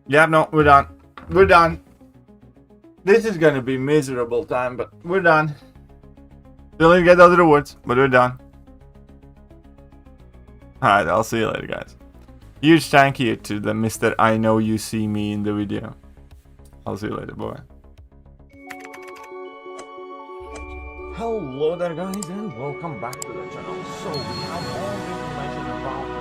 Yeah, no, we're done. We're done. This is gonna be miserable time, but we're done. Still didn't get those rewards, but we're done. Alright, I'll see you later, guys. Huge thank you to the Mr. I know you see me in the video. I'll see you later, boy. Hello there, guys, and welcome back to the channel. So we have all the information about